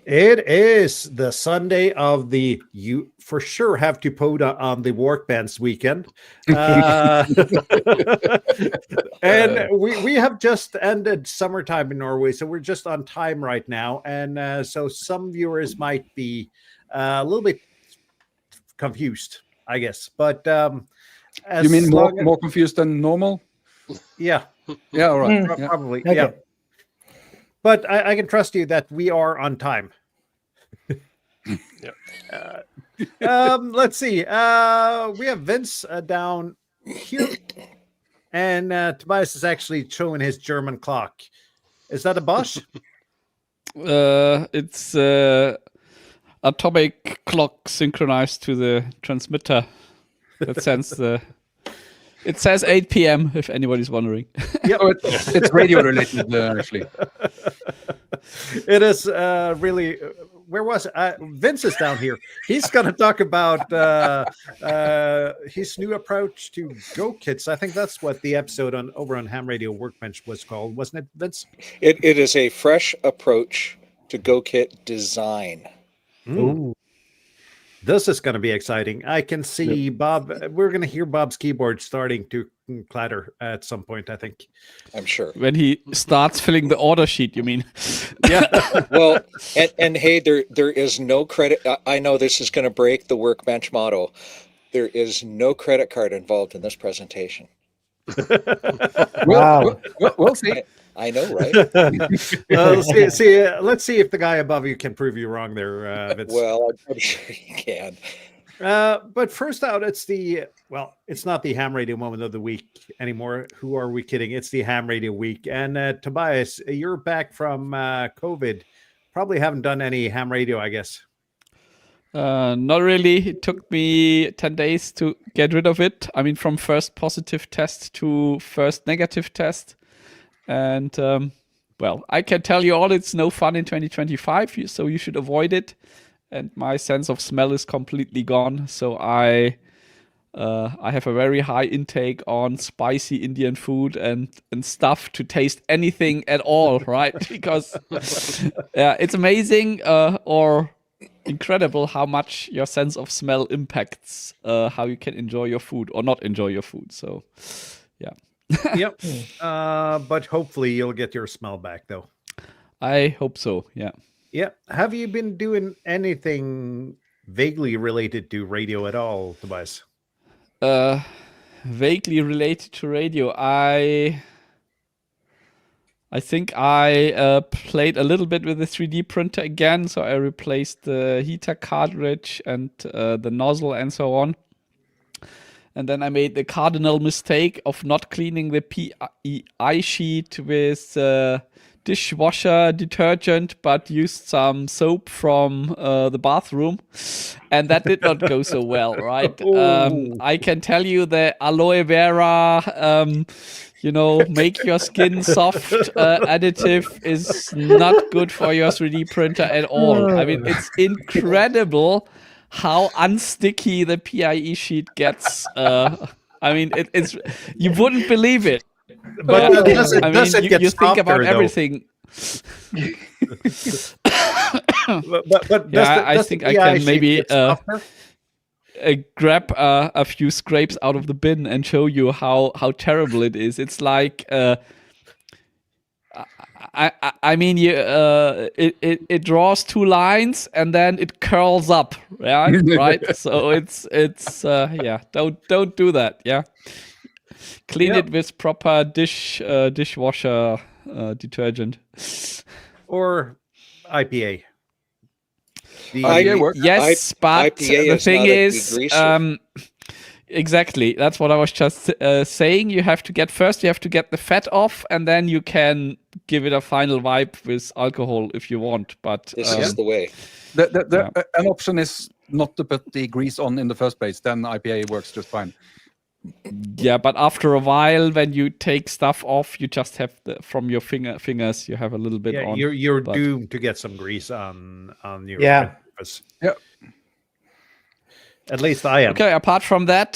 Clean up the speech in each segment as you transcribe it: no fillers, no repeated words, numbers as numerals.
It is the Sunday of the you for sure have to put on the workbench weekend. And we have just ended summertime in Norway, so we're just on time right now. And so some viewers might be a little bit confused, I guess. But you mean more confused than normal? Yeah. Yeah, all right. Probably. Okay. Yeah. But I can trust you that we are on time. Let's see. We have Vince down here, and Tobias is actually showing his German clock. Is that a Bosch? It's atomic clock synchronized to the transmitter. That sends the. It says 8 p.m. if anybody's wondering. Yeah, it's radio related actually. It is really. Where was it? Vince is down here. He's going to talk about his new approach to Go Kits. I think that's what the episode over on Ham Radio Workbench was called, wasn't it, Vince? It is a fresh approach to Go Kit design. Ooh. This is going to be exciting. I can see Bob. We're going to hear Bob's keyboard starting to clatter at some point, I think. I'm sure. When he starts filling the order sheet, you mean? Yeah. Well, and hey, there is no credit. I know this is going to break the Workbench model. There is no credit card involved in this presentation. Wow. We'll see. I know, right? Let's see if the guy above you can prove you wrong there, Vince. Well, I'm sure you can. But first out, it's not the Ham Radio Moment of the Week anymore. Who are we kidding? It's the Ham Radio Week. And Tobias, you're back from COVID. Probably haven't done any ham radio, I guess. Not really. It took me 10 days to get rid of it. I mean, from first positive test to first negative test. And, well, I can tell you all, it's no fun in 2025, so you should avoid it. And my sense of smell is completely gone. So I have a very high intake on spicy Indian food and stuff to taste anything at all, right? Because it's amazing or incredible how much your sense of smell impacts how you can enjoy your food or not enjoy your food. So, yeah. Yep. But hopefully you'll get your smell back, though. I hope so, yeah. Yeah. Have you been doing anything vaguely related to radio at all, Tobias? Vaguely related to radio. I think I played a little bit with the 3D printer again, so I replaced the heater cartridge and the nozzle and so on. And then I made the cardinal mistake of not cleaning the PEI sheet with dishwasher detergent, but used some soap from the bathroom. And that did not go so well, right? I can tell you the aloe vera, make your skin soft additive is not good for your 3D printer at all. I mean, it's incredible how unsticky the PIE sheet gets. I mean, it's you wouldn't believe it. But you think about everything. I think I can maybe grab a few scrapes out of the bin and show you how terrible it is. It's like I mean, it draws two lines and then it curls up, yeah, right? So it's don't do that, yeah. Clean it with proper dishwasher detergent or IPA. Yes, but the thing is, exactly. That's what I was just saying. You have to get the fat off, and then you can give it a final wipe with alcohol if you want. But this is the way. An option is not to put the grease on in the first place. Then IPA works just fine. Yeah, but after a while, when you take stuff off, you just have from your fingers. You have a little bit on. You're doomed to get some grease on your fingers. Yeah. At least I am. Okay, apart from that,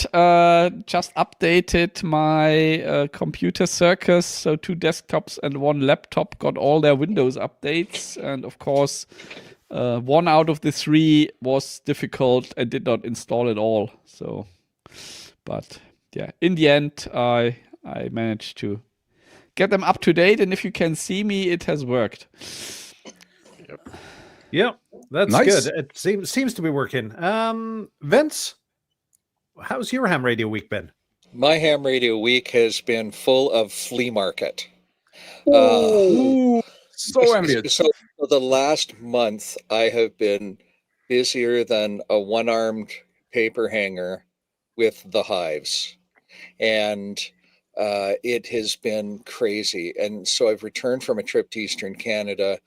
just updated my computer circus. So 2 desktops and 1 laptop got all their Windows updates. And of course, One out of the 3 was difficult and did not install at all. So, but yeah, in the end, I managed to get them up to date, and if you can see me, it has worked. Yeah, that's Nice. good. It seems to be working. Vince, how's your ham radio week been? My ham radio week has been full of flea market. Ooh, so envious. So for the last month, I have been busier than a one-armed paper hanger with the hives, and it has been crazy. And so I've returned from a trip to Eastern Canada,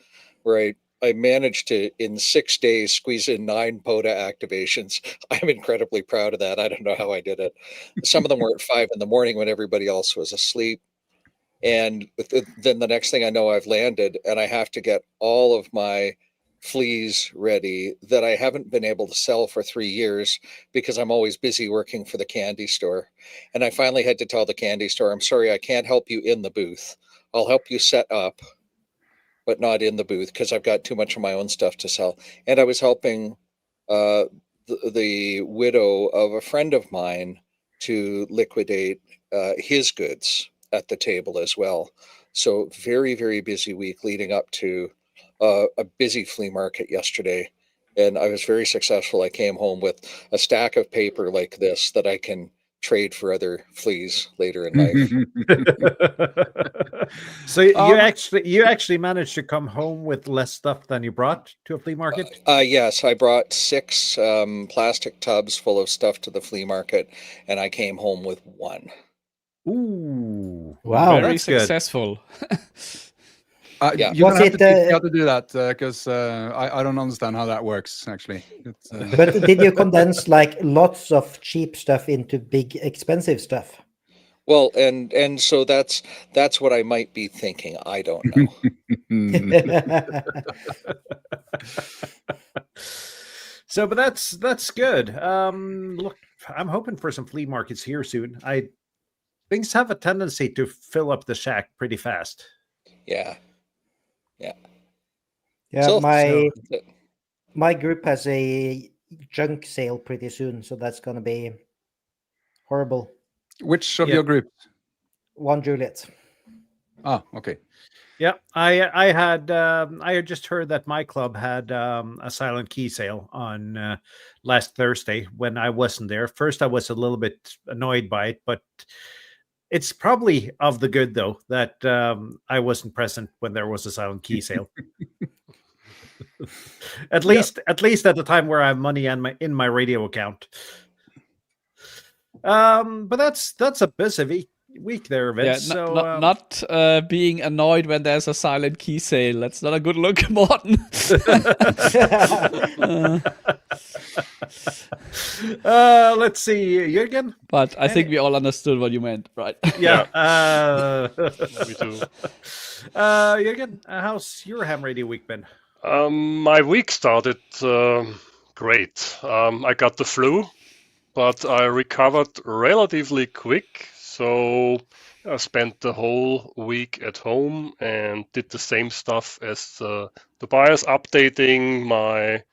where I managed to, in 6 days, squeeze in 9 POTA activations. I'm incredibly proud of that. I don't know how I did it. Some of them were at 5 in the morning when everybody else was asleep. And then the next thing I know, I've landed, and I have to get all of my fleas ready that I haven't been able to sell for 3 years because I'm always busy working for the candy store. And I finally had to tell the candy store, I'm sorry, I can't help you in the booth. I'll help you set up, but not in the booth because I've got too much of my own stuff to sell. And I was helping the widow of a friend of mine to liquidate his goods at the table as well. So very, very busy week leading up to a busy flea market yesterday. And I was very successful. I came home with a stack of paper like this that I can trade for other fleas later in life. So you actually managed to come home with less stuff than you brought to a flea market? Yes, I brought 6 plastic tubs full of stuff to the flea market, and I came home with 1. Ooh, Wow. Very that's good. successful. Yeah. You're Was gonna have to it, teach me how to do that because I don't understand how that works actually. But did you condense like lots of cheap stuff into big expensive stuff? Well, and so that's what I might be thinking. I don't know. So, but that's good. Look, I'm hoping for some flea markets here soon. Things have a tendency to fill up the shack pretty fast. Yeah. Yeah, So- my group has a junk sale pretty soon, so that's gonna be horrible. Which of Yeah. your groups? One Juliet. Ah, okay. Yeah, I had just heard that my club had a silent key sale on last Thursday when I wasn't there. First, I was a little bit annoyed by it, but it's probably of the good though that I wasn't present when there was a silent key sale. At least at the time where I have money in my radio account. But that's a busy week there, Vince. Yeah, So not being annoyed when there's a silent key sale. That's not a good look, Morten. let's see, Jürgen. But I think we all understood what you meant, right? Yeah. Me too. Jürgen, how's your ham radio week been? My week started great. I got the flu, but I recovered relatively quick. So I spent the whole week at home and did the same stuff as Tobias, updating my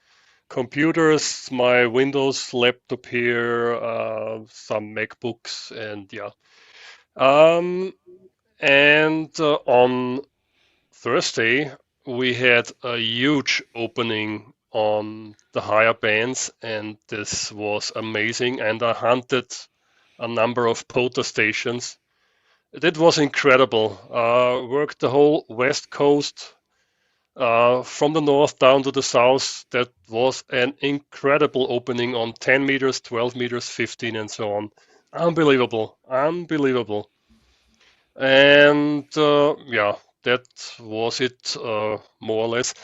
computers, my Windows laptop here, some MacBooks, and yeah. And on Thursday, we had a huge opening on the higher bands, and this was amazing. And I hunted a number of POTA stations. It was incredible. Worked the whole West Coast from the north down to the south. That was an incredible opening on 10 meters, 12 meters, 15, and so on. Unbelievable. And yeah, that was it more or less.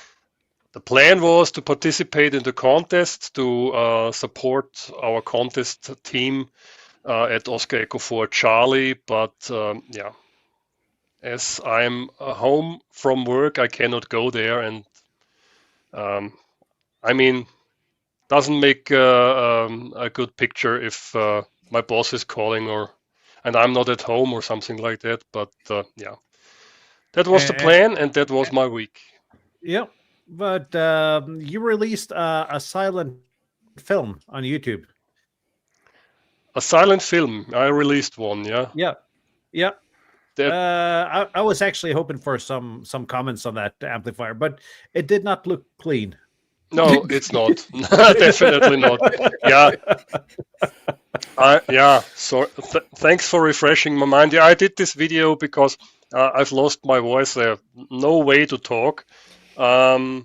The plan was to participate in the contest, to support our contest team at Oscar Echo 4 Charlie, but yeah, as I'm home from work, I cannot go there, and I mean, doesn't make a good picture if my boss is calling and I'm not at home or something like that. But yeah, that was the plan, and that was my week. Yep. But you released a silent film on YouTube. A silent film. I released one. Yeah. Yeah, yeah. That I was actually hoping for some comments on that amplifier, but it did not look clean. no, it's not. Definitely not. Yeah. Yeah. So thanks for refreshing my mind. Yeah, I did this video because I've lost my voice. There, no way to talk. My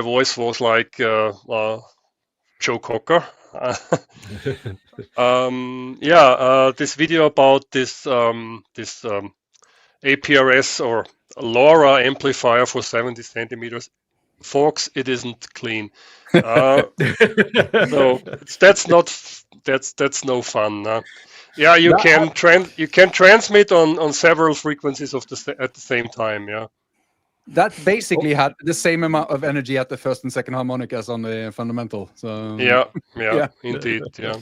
voice was like Joe Cocker. This video about this APRS or LoRa amplifier for 70 centimeters. Folks, it isn't clean. So that's no fun. Yeah, you can transmit on several frequencies at the same time. Yeah. That basically had the same amount of energy at the first and second harmonic as on the fundamental. So Yeah, Yeah. indeed, yeah.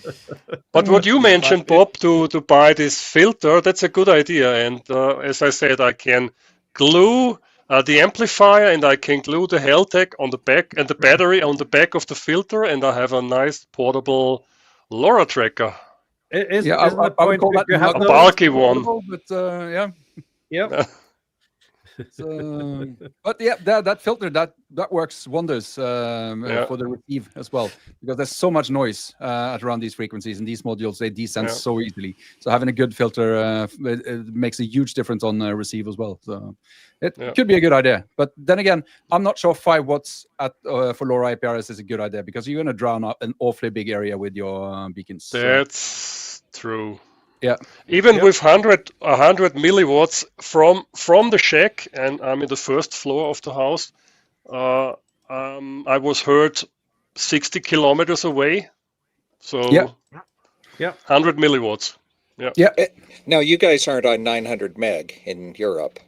But what you mentioned, Bob, to buy this filter, that's a good idea. And as I said, I can glue the amplifier and I can glue the Heltec on the back and the battery on the back of the filter, and I have a nice portable LoRa tracker. Isn't I the would point call that that you have a those? bulky one. But yeah. Yep. So, but yeah, that filter that works wonders for the receive as well, because there's so much noise at around these frequencies, and these modules they desense so easily. So having a good filter it makes a huge difference on receive as well. So it could be a good idea. But then again, I'm not sure 5 watts at for LoRa APRS is a good idea, because you're going to drown out an awfully big area with your beacons. That's true. Yeah. Even with 100 milliwatts from the shack, and I'm in the first floor of the house, I was heard 60 kilometers away. So 100 milliwatts. Yeah. Now you guys aren't on 900 meg in Europe.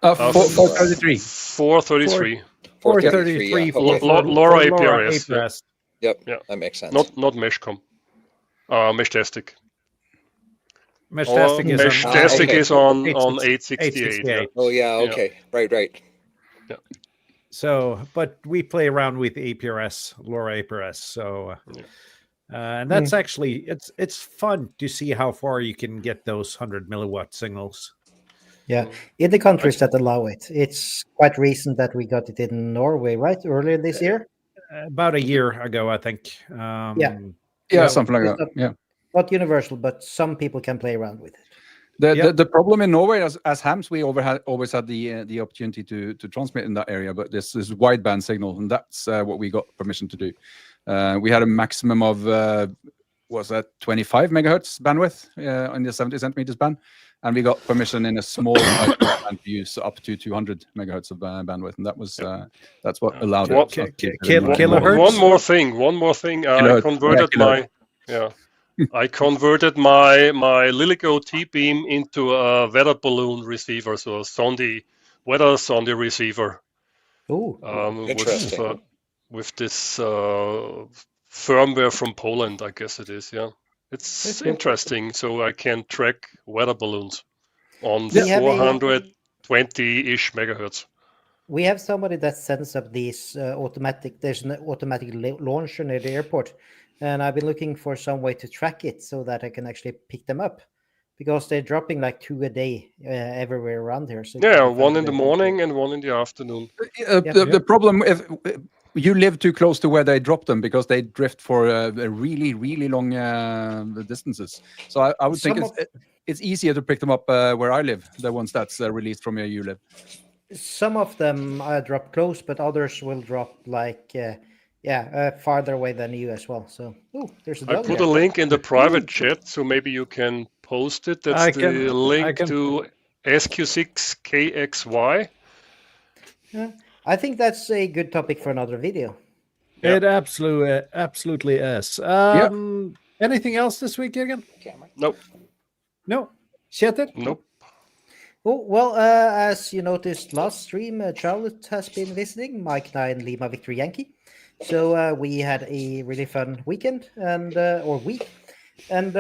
433. 433. 433 for LoRa APRS. Yep. Yeah. That makes sense. Not Meshcom. Meshtastic. Meshtastic is on 868. Oh yeah, okay. Right. Yeah. So, but we play around with APRS, LoRa APRS. So, and that's actually it's fun to see how far you can get those 100 milliwatt signals. Yeah, in the countries that allow it, it's quite recent that we got it in Norway, right? Earlier this year, About a year ago, I think. Yeah, something like that. Not universal, but some people can play around with it. The problem in Norway, as hams, we always had the opportunity to transmit in that area, but this is wideband signal, and that's what we got permission to do. We had a maximum of 25 megahertz bandwidth in the 70 centimeters band, and we got permission in a small band to use up to 200 megahertz of bandwidth, and that was that's what allowed it. Kilohertz. One more thing. I converted I converted my Liligo T-beam into a weather balloon receiver, so a weather sonde receiver. Oh, interesting. With this firmware from Poland, I guess it is. Yeah, it's interesting. So I can track weather balloons on 420-ish megahertz. We have somebody that sends up these automatic. There's an automatic launcher near the airport. And I've been looking for some way to track it so that I can actually pick them up, because they're dropping like 2 a day everywhere around here. So one in the morning and one in the afternoon. The problem if you live too close to where they drop them, because they drift for really, really long distances. So I would think it's easier to pick them up where I live, the ones that's released from where you live. Some of them drop close, but others will drop like farther away than you as well. So, there's a dog. I put a link in the private chat, so maybe you can post it. That's the link to SQ6KXY. Yeah, I think that's a good topic for another video. It absolutely is. Anything else this week, again? Nope. No. Kjetil? Nope. Oh, well, as you noticed last stream, Charlotte has been visiting, Mike 9 Lima Victor Yankee. So we had a really fun weekend or week. And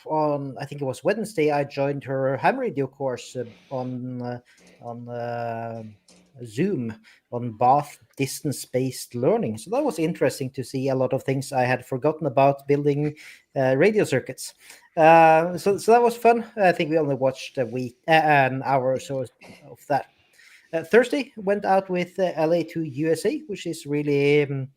on, I think it was Wednesday, I joined her ham radio course on Zoom on Bath distance-based learning. So that was interesting to see a lot of things I had forgotten about building radio circuits. So that was fun. I think we only watched an hour or so of that. Thursday went out with LA to USA, which is really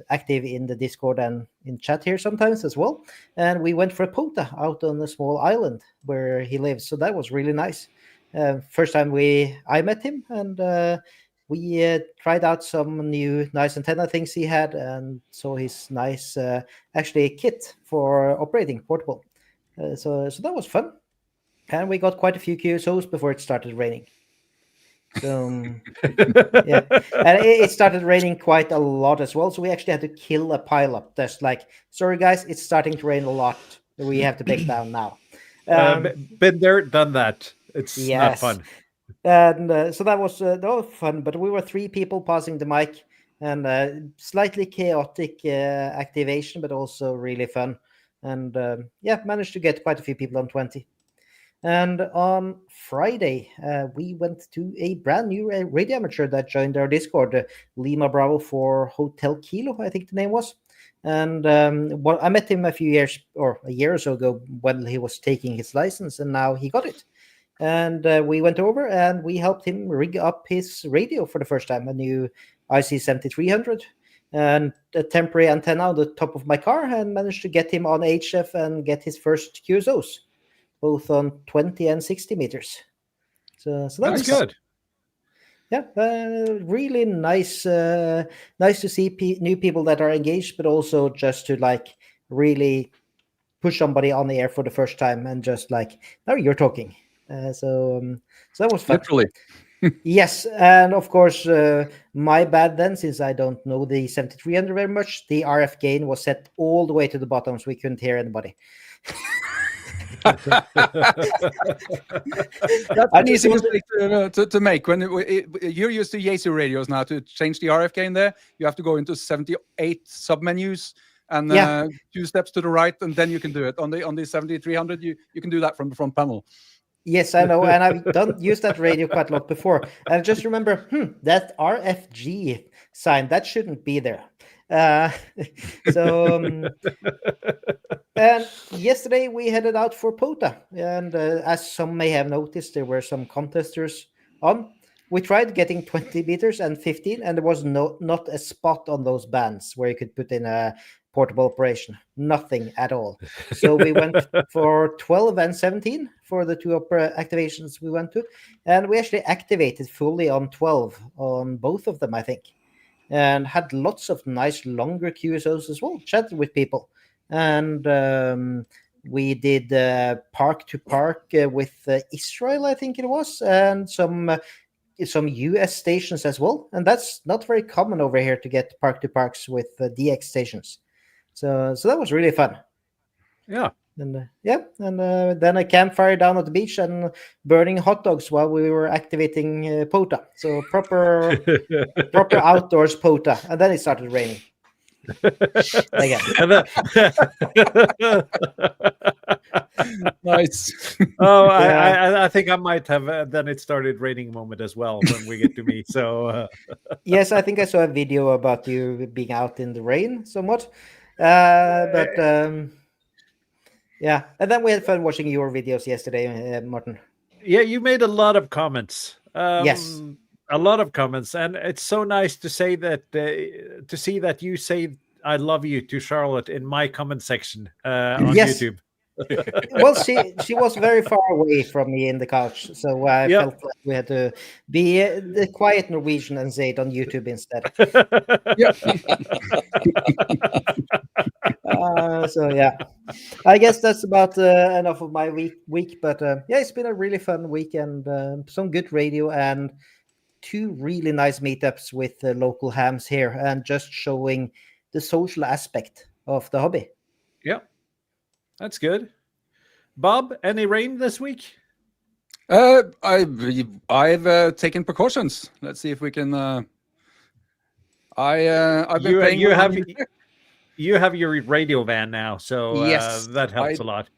active in the Discord and in chat here sometimes as well. And we went for a POTA out on a small island where he lives. So that was really nice. First time I met him, and we tried out some new nice antenna things he had, and saw his nice actually kit for operating portable. So that was fun. And we got quite a few QSOs before it started raining. So yeah, and it started raining quite a lot as well. So we actually had to kill a pileup. That's like, sorry guys, it's starting to rain a lot. We have to back down now. Been there, done that. It's not fun. And so that was fun. But we were 3 people passing the mic, and slightly chaotic activation, but also really fun. And managed to get quite a few people on 20. And on Friday, we went to a brand new radio amateur that joined our Discord, Lima Bravo for Hotel Kilo, I think the name was. And I met him a year or so ago when he was taking his license, and now he got it. And we went over and we helped him rig up his radio for the first time, a new IC7300 and a temporary antenna on the top of my car, and managed to get him on HF and get his first QSOs, both on 20 and 60 meters. So that's good. Yeah, really nice. Nice to see new people that are engaged, but also just to like really push somebody on the air for the first time and just like, now you're talking. So that was fun. Literally. Yes, and of course, my bad then, since I don't know the 7300 very much. The RF gain was set all the way to the bottom, so we couldn't hear anybody. That's an easy mistake to make. When you're used to Yaesu radios now, to change the RF gain there, you have to go into 78 submenus and 2 steps to the right, and then you can do it. On the 7300, you can do that from the front panel. Yes, I know, and I've used that radio quite a lot before. And I just remember, that RFG sign, that shouldn't be there. And yesterday we headed out for POTA, and as some may have noticed, there were some contesters on. We tried getting 20 meters and 15, and there was not a spot on those bands where you could put in a portable operation. Nothing at all. So we went for 12 and 17 for the 2 activations we went to, and we actually activated fully on 12 on both of them, I think, and had lots of nice longer QSOs as well, chatted with people. And we did park to park with Israel, I think it was, and some US stations as well. And that's not very common over here to get park to parks with DX stations. So that was really fun. Yeah. And then a campfire down at the beach and burning hot dogs while we were activating POTA. So proper outdoors POTA. And then it started raining. Again. Nice. Oh, I think I might have. Then it started raining moment as well when we get to meet. So yes, I think I saw a video about you being out in the rain somewhat. Yeah, and then we had fun watching your videos yesterday, Martin. Yeah, you made a lot of comments. Yes, a lot of comments, and it's so nice to say that to see that you say "I love you" to Charlotte in my comment section on YouTube. Well, she was very far away from me in the couch, so I felt like we had to be the quiet Norwegian and say it on YouTube instead. So yeah, I guess that's about enough of my week. But it's been a really fun week, and some good radio and 2 really nice meetups with local hams here, and just showing the social aspect of the hobby. Yeah, that's good. Bob, any rain this week? I've taken precautions. Let's see if we can. I've been playing. You have your radio van now, so Yes, that helps a lot.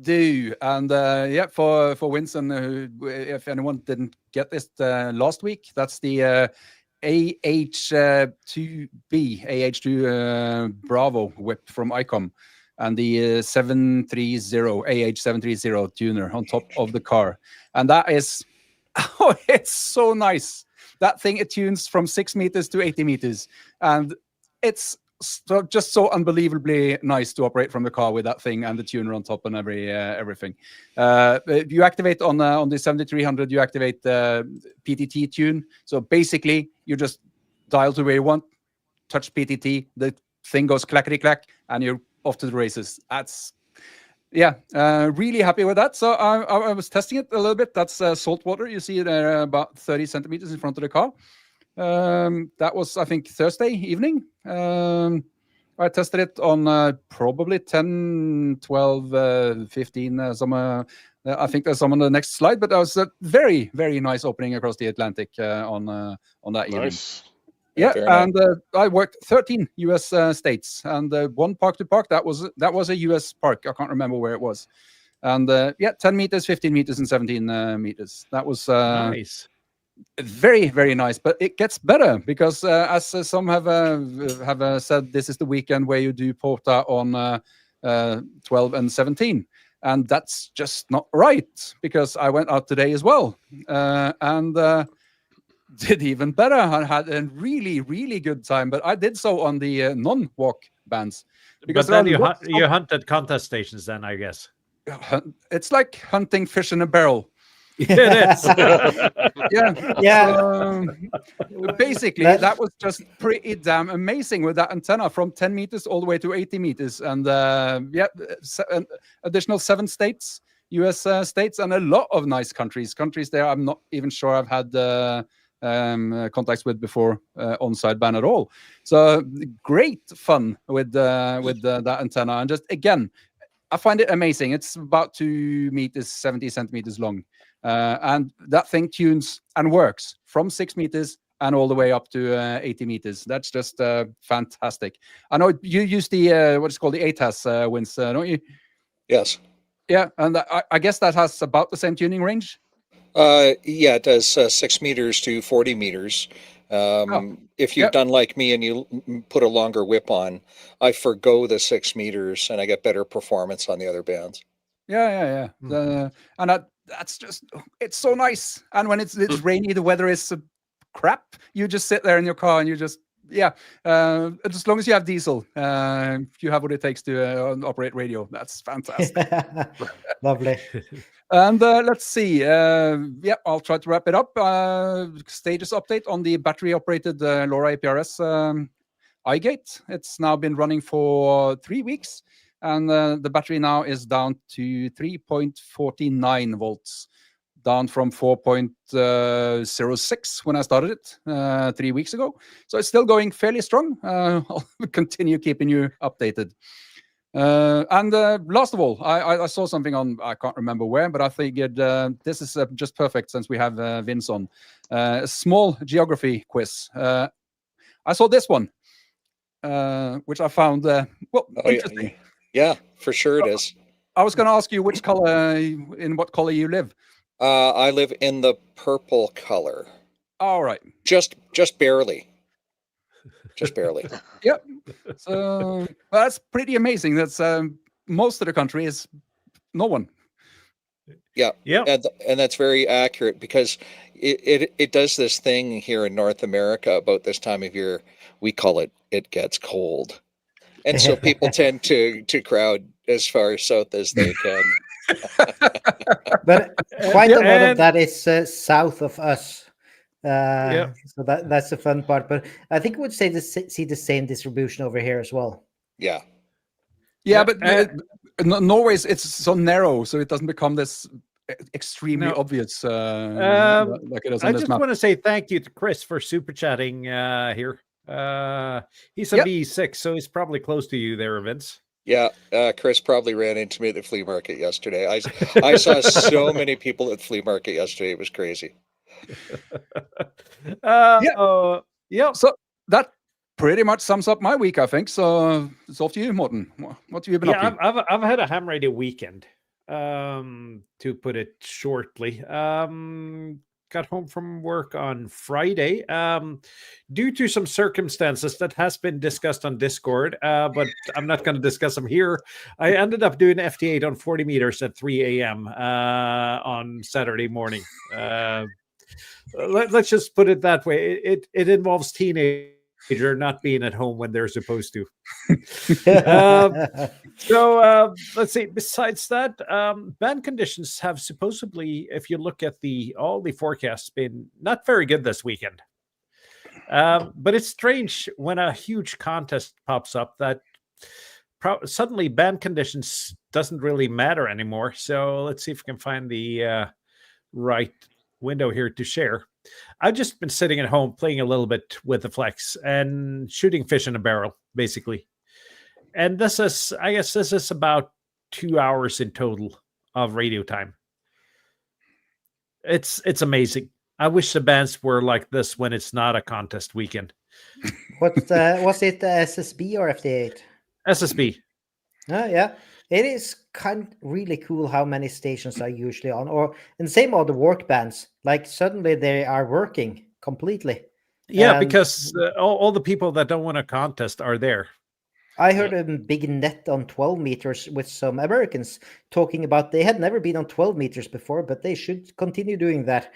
do. And yeah, for Winston, if anyone didn't get this last week, that's the AH2 Bravo whip from ICOM, and the 730 AH730 tuner on top of the car. And that is, oh, it's so nice. That thing, it tunes from 6 meters to 80 meters, and it's just so unbelievably nice to operate from the car with that thing and the tuner on top and everything. You activate on the 7300, you activate the PTT tune. So basically, you just dial to where you want, touch PTT, the thing goes clackety clack, and you're off to the races. That's really happy with that. So I was testing it a little bit. That's salt water. You see there about 30 centimeters in front of the car. That was, I think, Thursday evening. I tested it on probably 10, 12, 15. I think there's some on the next slide, but that was a very, very nice opening across the Atlantic on that evening. Nice. Yeah, Very and I worked 13 U.S. states, and one park to park, that was a U.S. park. I can't remember where it was. And 10 meters, 15 meters, and 17 meters. That was Nice. very, very nice. But it gets better because, as some have said, this is the weekend where you do Porta on 12 and 17. And that's just not right, because I went out today as well. And did even better. I had a really, really good time, but I did so on the non-walk bands. Because then you hunted contest stations then, I guess. It's like hunting fish in a barrel. It is. Yeah. Basically, that was just pretty damn amazing with that antenna from 10 meters all the way to 80 meters. And an additional 7 states, US states, and a lot of nice countries there I'm not even sure I've had contacts with before on sideband at all. So great fun with that antenna. And just again, I find it amazing. It's about 2 meters, 70 centimeters long. And that thing tunes and works from 6 meters and all the way up to 80 meters. That's just fantastic. I know you use the what is called the TEHRS Wins, don't you? Yes. Yeah, and I guess that has about the same tuning range. Yeah, it does 6 meters to 40 meters. If you've done like me and you put a longer whip on, I forgo the 6 meters and I get better performance on the other bands. Yeah. And that's just, it's so nice. And when it's rainy, the weather is crap, you just sit there in your car and you just, as long as you have diesel, you have what it takes to operate radio. That's fantastic. Lovely. And let's see. I'll try to wrap it up. Status update on the battery-operated LoRa APRS iGate. It's now been running for 3 weeks, and the battery now is down to 3.49 volts, down from 4.06 when I started it 3 weeks ago. So it's still going fairly strong. I'll continue keeping you updated. And last of all, I saw something on, I can't remember where, but I figured this is just perfect since we have Vince on. A small geography quiz. I saw this one, which I found, interesting. Yeah, for sure it is. I was going to ask you in what color you live. I live in the purple color. All right. Just barely. Just barely. Yep. So that's pretty amazing. That's most of the country is no one. Yeah. And that's very accurate, because it does this thing here in North America about this time of year. We call it gets cold. And so people tend to crowd as far south as they can. But quite a lot of that is south of us. So that's the fun part. But I think we would see the same distribution over here as well. Yeah. But Norway, it's so narrow, so it doesn't become this extremely obvious like it is on I this just map. want to say thank you to Chris for super chatting here. He's a VE6, so he's probably close to you there, Vince. Yeah, Chris probably ran into me at the flea market yesterday. I saw so many people at the flea market yesterday. It was crazy. So that pretty much sums up my week, I think. So it's off to you, Morten. What have you been up to? I've had a ham radio weekend. to put it shortly. Got home from work on Friday. Due to some circumstances that has been discussed on Discord, but I'm not going to discuss them here. I ended up doing FT8 on 40 meters at 3 a.m. On Saturday morning. Let's just put it that way. It involves teenager not being at home when they're supposed to. So let's see. Besides that, band conditions have supposedly, if you look at all the forecasts, been not very good this weekend. But it's strange when a huge contest pops up that suddenly band conditions doesn't really matter anymore. So let's see if we can find the right window here to share. I've just been sitting at home playing a little bit with the Flex and shooting fish in a barrel, basically. And this is about 2 hours in total of radio time. It's amazing. I wish the bands were like this when it's not a contest weekend. Was it SSB or FT8? SSB. Yeah. It is really cool how many stations are usually on, and same on the work bands. Like suddenly they are working completely. Yeah, because all the people that don't want a contest are there. I heard a big net on 12 meters with some Americans talking about they had never been on 12 meters before, but they should continue doing that.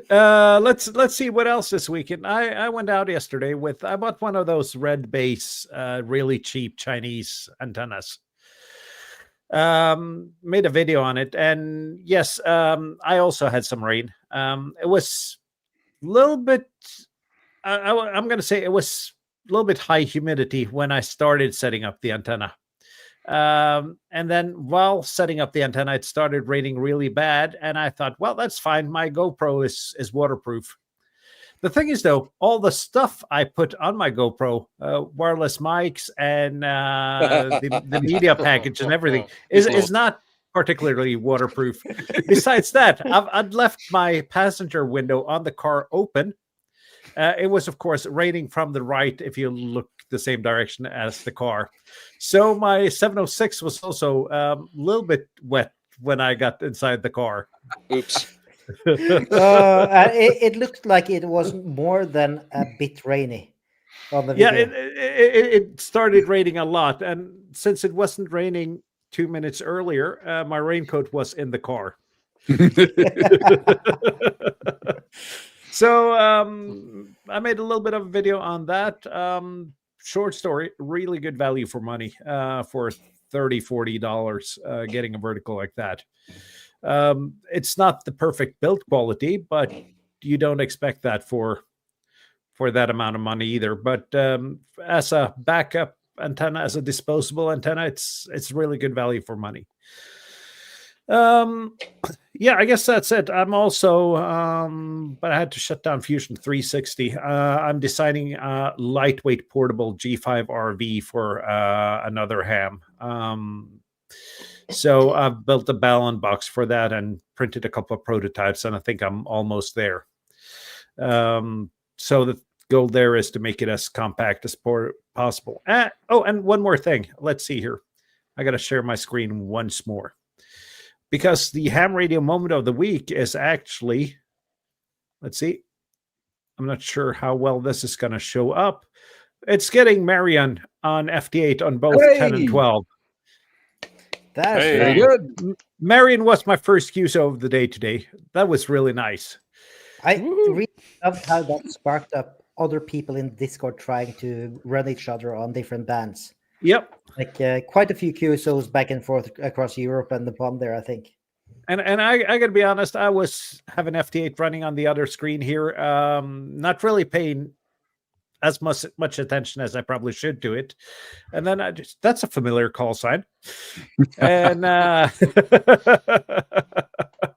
Let's see what else this weekend. I went out yesterday I bought one of those red base, really cheap Chinese antennas. Made a video on it, and yes, I also had some rain. It was a little bit. I'm going to say it was a little bit high humidity when I started setting up the antenna. And then while setting up the antenna, it started raining really bad. And I thought, well, that's fine. My GoPro is waterproof. The thing is, though, all the stuff I put on my GoPro, wireless mics and the media package and everything is not particularly waterproof. Besides that, I'd left my passenger window on the car open. It was, of course, raining from the right if you look the same direction as the car. So my 706 was also a little bit wet when I got inside the car. Oops. It looked like it was more than a bit rainy on the video. Yeah, it started raining a lot. And since it wasn't raining 2 minutes earlier, my raincoat was in the car. So I made a little bit of a video on that. Short story, really good value for money for $30-$40 getting a vertical like that. It's not the perfect build quality, but you don't expect that for that amount of money either. But as a backup antenna, as a disposable antenna, it's really good value for money. Yeah, I guess that's it. I'm also but I had to shut down Fusion 360. I'm designing a lightweight portable G5 RV for another ham. So I've built a ballon box for that and printed a couple of prototypes, and I think I'm almost there. So the goal there is to make it as compact as possible. And one more thing. Let's see here. I got to share my screen once more. Because the ham radio moment of the week is actually, let's see, I'm not sure how well this is going to show up. It's getting Marion on FT8 on both 10 and 12. That's very good. Marion was my first QSO of the day today. That was really nice. I really love how that sparked up other people in Discord trying to run each other on different bands. Yep. Like quite a few QSOs back and forth across Europe and the pond there, I think. And I got to be honest, I was having FT8 running on the other screen here, not really paying as much attention as I probably should to it. And then that's a familiar call sign. And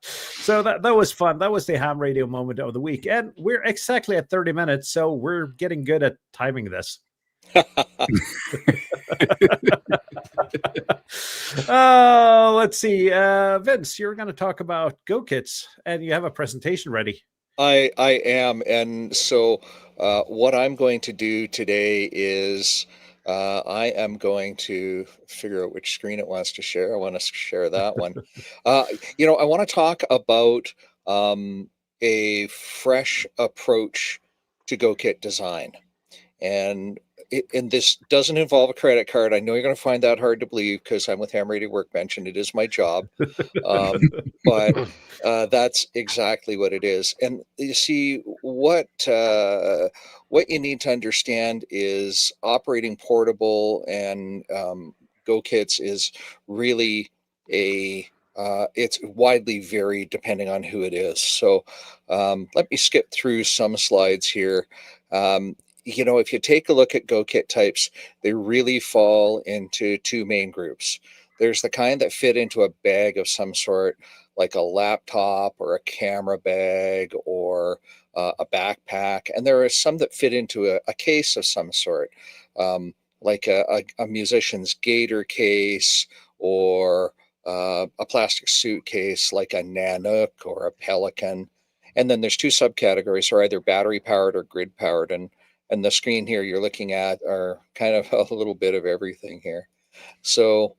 so that was fun. That was the ham radio moment of the week. And we're exactly at 30 minutes, so we're getting good at timing this. Let's see. Vince, you're going to talk about Go Kits, and you have a presentation ready. I am. And so what I'm going to do today is I am going to figure out which screen it wants to share. I want to share that one. You know, I want to talk about a fresh approach to Go Kit design. And this doesn't involve a credit card. I know you're going to find that hard to believe because I'm with Ham Radio Workbench and it is my job. But that's exactly what it is. And you see, what you need to understand is operating portable and Go Kits is really it's widely varied depending on who it is. So let me skip through some slides here. You know, if you take a look at Go Kit types, they really fall into two main groups. There's the kind that fit into a bag of some sort, like a laptop or a camera bag or a backpack. And there are some that fit into a case of some sort, like a musician's gator case or a plastic suitcase like a Nanook or a Pelican. And then there's two subcategories, are either battery powered or grid powered. And the screen here you're looking at are kind of a little bit of everything here. So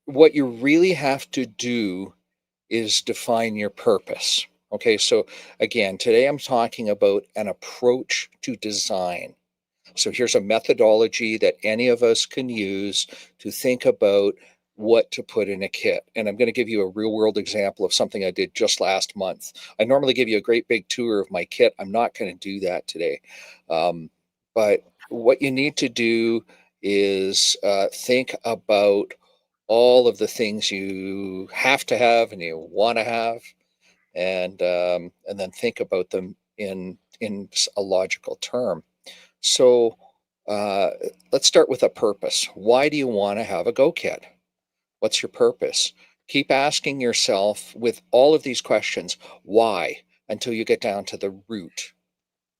what you really have to do is define your purpose. Okay, so again, today I'm talking about an approach to design. So here's a methodology that any of us can use to think about what to put in a kit. And I'm going to give you a real world example of something I did just last month. I normally give you a great big tour of my kit. I'm not going to do that today. But what you need to do is think about all of the things you have to have and you want to have, and then think about them in a logical term. So let's start with a purpose. Why do you want to have a Go Kit? What's your purpose? Keep asking yourself with all of these questions, why, until you get down to the root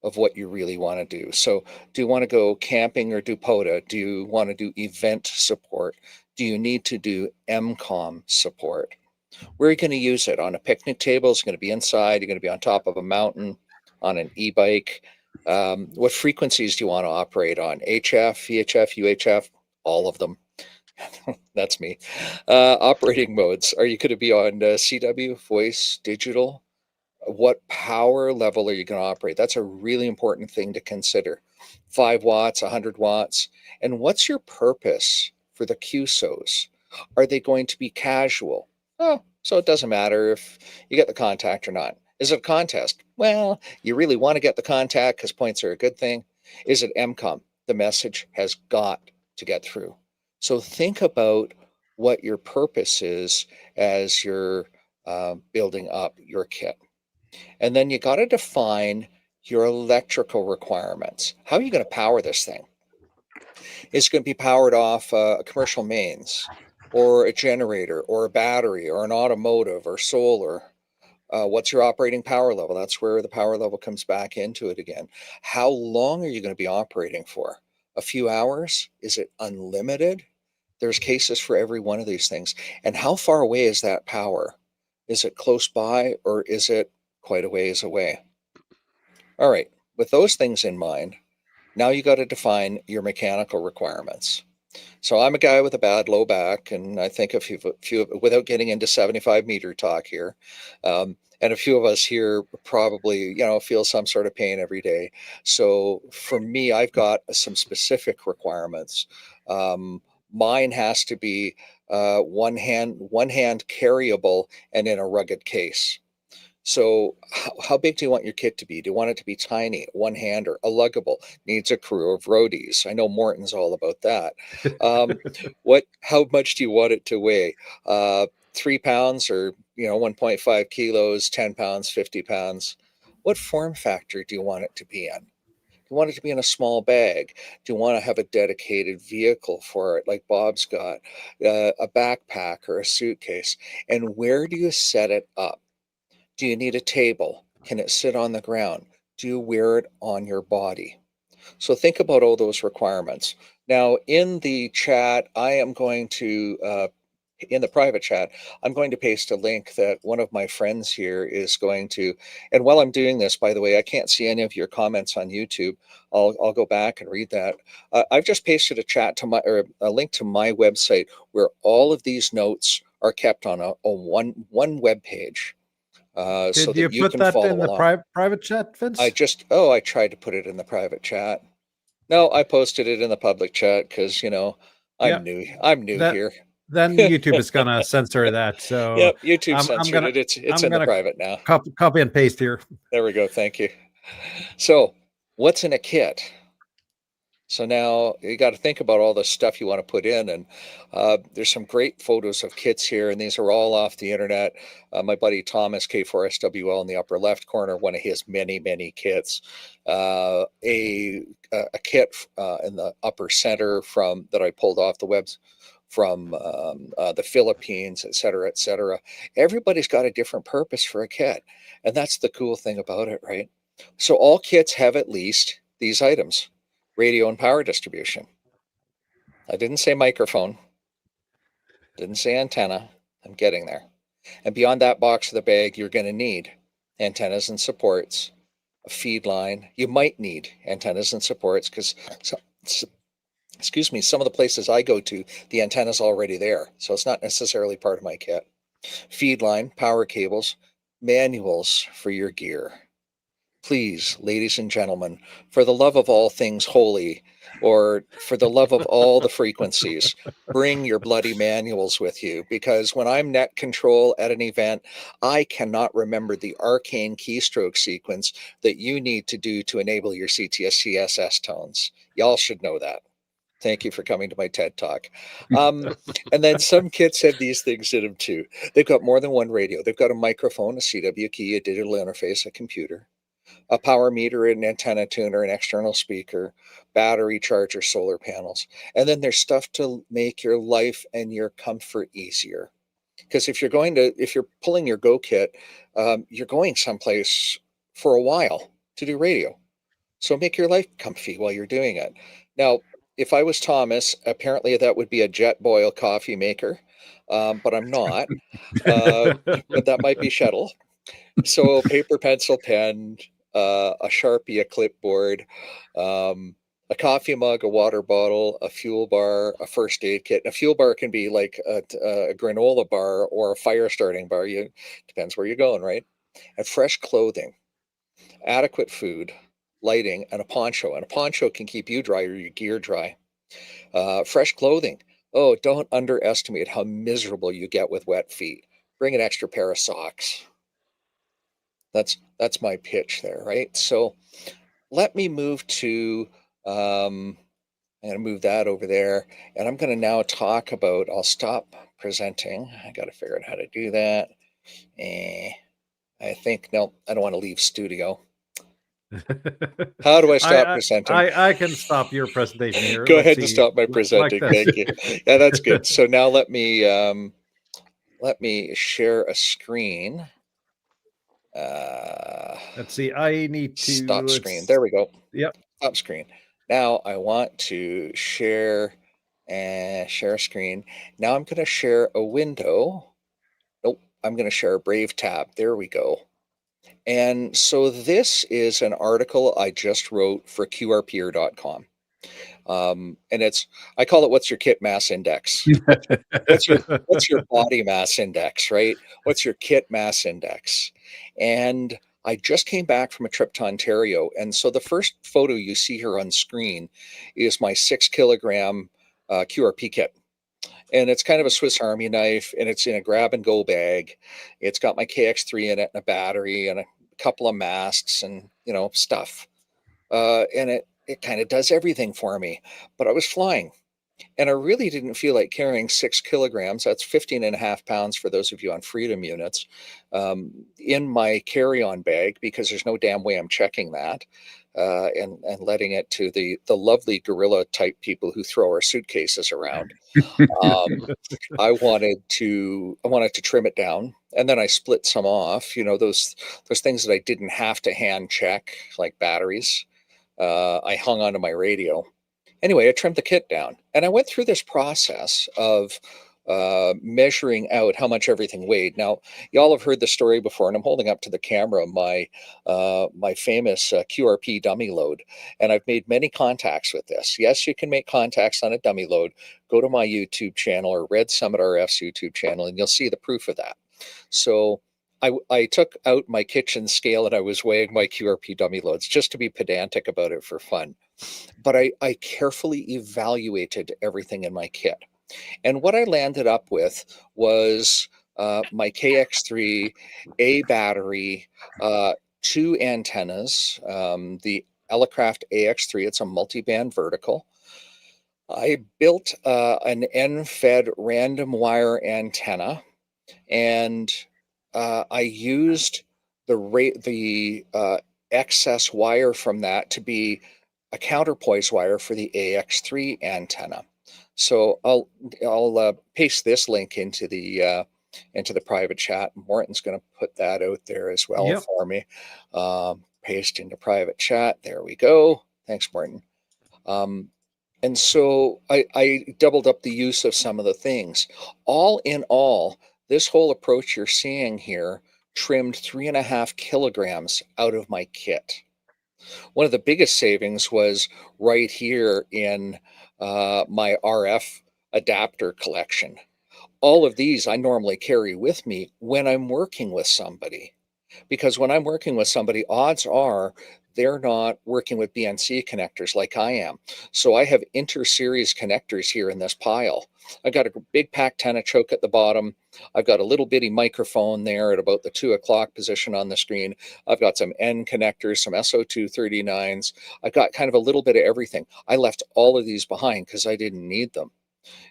of what you really want to do. So do you want to go camping or do POTA? Do you want to do event support? Do you need to do MCOM support? Where are you going to use it? On a picnic table? It's going to be inside. You're going to be on top of a mountain, on an e-bike. What frequencies do you want to operate on? HF, VHF, UHF, all of them. That's me. Operating modes. Are you going to be on CW, voice, digital? What power level are you going to operate? That's a really important thing to consider. 5 watts, 100 watts. And what's your purpose for the QSOs? Are they going to be casual? Oh, so it doesn't matter if you get the contact or not. Is it a contest? Well, you really want to get the contact because points are a good thing. Is it MCOM? The message has got to get through. So think about what your purpose is as you're building up your kit. And then you got to define your electrical requirements. How are you going to power this thing? Is it going to be powered off commercial mains or a generator or a battery or an automotive or solar? What's your operating power level? That's where the power level comes back into it again. How long are you going to be operating for? A few hours? Is it unlimited? There's cases for every one of these things. And how far away is that power? Is it close by or is it quite a ways away? All right, with those things in mind, now you got to define your mechanical requirements. So I'm a guy with a bad low back, and I think a few without getting into 75 meter talk here, and a few of us here probably, feel some sort of pain every day. So for me, I've got some specific requirements. Mine has to be one hand carryable and in a rugged case. So how big do you want your kit to be? Do you want it to be tiny, one-hander, a luggable, needs a crew of roadies? I know Morton's all about that. How much do you want it to weigh? 3 pounds or 1.5 kilos, 10 pounds, 50 pounds? What form factor do you want it to be in? Do you want it to be in a small bag? Do you want to have a dedicated vehicle for it, like Bob's got, a backpack or a suitcase? And where do you set it up? Do you need a table? Can it sit on the ground? Do you wear it on your body? So think about all those requirements. Now, in the chat, I am going to in the private chat, I'm going to paste a link that one of my friends here is going to. And while I'm doing this, by the way, I can't see any of your comments on YouTube. I'll go back and read that. I've just pasted a link to my website where all of these notes are kept on a one web page. So Did that you you put can that follow in the along. private chat, Vince? I tried to put it in the private chat. No, I posted it in the public chat because I'm new That here. then YouTube is gonna censor that. So Yep, YouTube I'm censored gonna it. It's I'm in the gonna private now. copy and paste here. There we go. Thank you. So, what's in a kit? So now you got to think about all the stuff you want to put in, and there's some great photos of kits here, and these are all off the internet. My buddy Thomas K4SWL in the upper left corner, one of his many kits. A kit in the upper center that I pulled off the webs from the Philippines, et cetera, et cetera. Everybody's got a different purpose for a kit, and that's the cool thing about it, right? So all kits have at least these items. Radio and power distribution. I didn't say microphone. Didn't say antenna. I'm getting there. And beyond that box of the bag, you're going to need antennas and supports, a feed line. You might need antennas and supports because, excuse me, some of the places I go to, the antenna's already there. So it's not necessarily part of my kit. Feed line, power cables, manuals for your gear. Please, ladies and gentlemen, for the love of all things holy, or for the love of all the frequencies, bring your bloody manuals with you, because when I'm net control at an event, I cannot remember the arcane keystroke sequence that you need to do to enable your CTS-CSS tones. Y'all should know that. Thank you for coming to my TED Talk. And then some kits have these things in them too. They've got more than one radio. They've got a microphone, a CW key, a digital interface, a computer, a power meter, an antenna tuner, an external speaker, battery charger, solar panels. And then there's stuff to make your life and your comfort easier. Because if you're pulling your Go kit, you're going someplace for a while to do radio. So make your life comfy while you're doing it. Now, if I was Thomas, apparently that would be a jet boil coffee maker, but I'm not. But that might be Shuttle. So paper, pencil, pen, a Sharpie, a clipboard, a coffee mug, a water bottle, a fuel bar, a first aid kit. A fuel bar can be like a granola bar or a fire starting bar. Depends where you're going, right? And fresh clothing, adequate food, lighting, and a poncho. And a poncho can keep you dry or your gear dry. Fresh clothing. Oh, don't underestimate how miserable you get with wet feet. Bring an extra pair of socks. That's my pitch there, right? So let me move to, I'm going to move that over there, and I'm going to now talk about, I'll stop presenting. I got to figure out how to do that. I think, no, I don't want to leave studio. How do I stop presenting? I can stop your presentation here. Go ahead and stop my presenting. Like Thank you. Yeah, that's good. So now let me share a screen. Let's see. I need to stop screen. There we go. Yep. Stop screen. Now I want to share and share a screen. Now I'm going to share a window. Nope. I'm going to share a Brave tab. There we go. And so this is an article I just wrote for QRPer.com. And I call it "What's your kit mass index?" What's your body mass index, right? What's your kit mass index? And I just came back from a trip to Ontario. And so the first photo you see here on screen is my 6 kilogram QRP kit. And it's kind of a Swiss Army knife, and it's in a grab and go bag. It's got my KX3 in it and a battery and a couple of masks and, stuff. And it kind of does everything for me. But I was flying, and I really didn't feel like carrying 6 kilograms. That's 15.5 pounds for those of you on Freedom units in my carry-on bag, because there's no damn way I'm checking that and letting it to the lovely gorilla type people who throw our suitcases around. I wanted to trim it down, and then I split some off. Those things that I didn't have to hand check, like batteries. I hung onto my radio. Anyway, I trimmed the kit down, and I went through this process of measuring out how much everything weighed. Now, y'all have heard the story before, and I'm holding up to the camera my my famous QRP dummy load, and I've made many contacts with this. Yes, you can make contacts on a dummy load. Go to my YouTube channel or Red Summit RF's YouTube channel, and you'll see the proof of that. So I took out my kitchen scale and I was weighing my QRP dummy loads just to be pedantic about it for fun. But I carefully evaluated everything in my kit. And what I landed up with was my KX3, a battery, 2 antennas, the Elecraft AX3, it's a multi-band vertical. I built an end-fed random wire antenna, and I used the excess wire from that to be a counterpoise wire for the AX3 antenna. So I'll paste this link into the private chat. Morton's going to put that out there as well for me. Paste into private chat. There we go. Thanks, Morton. And so I doubled up the use of some of the things. All in all, this whole approach you're seeing here trimmed 3.5 kilograms out of my kit. One of the biggest savings was right here in my RF adapter collection. All of these I normally carry with me when I'm working with somebody, because when I'm working with somebody, odds are they're not working with BNC connectors like I am. So I have inter-series connectors here in this pile. I've got a big pack antenna choke at the bottom. I've got a little bitty microphone there at about the 2 o'clock position on the screen. I've got some N connectors, some SO239s. I've got kind of a little bit of everything. I left all of these behind because I didn't need them.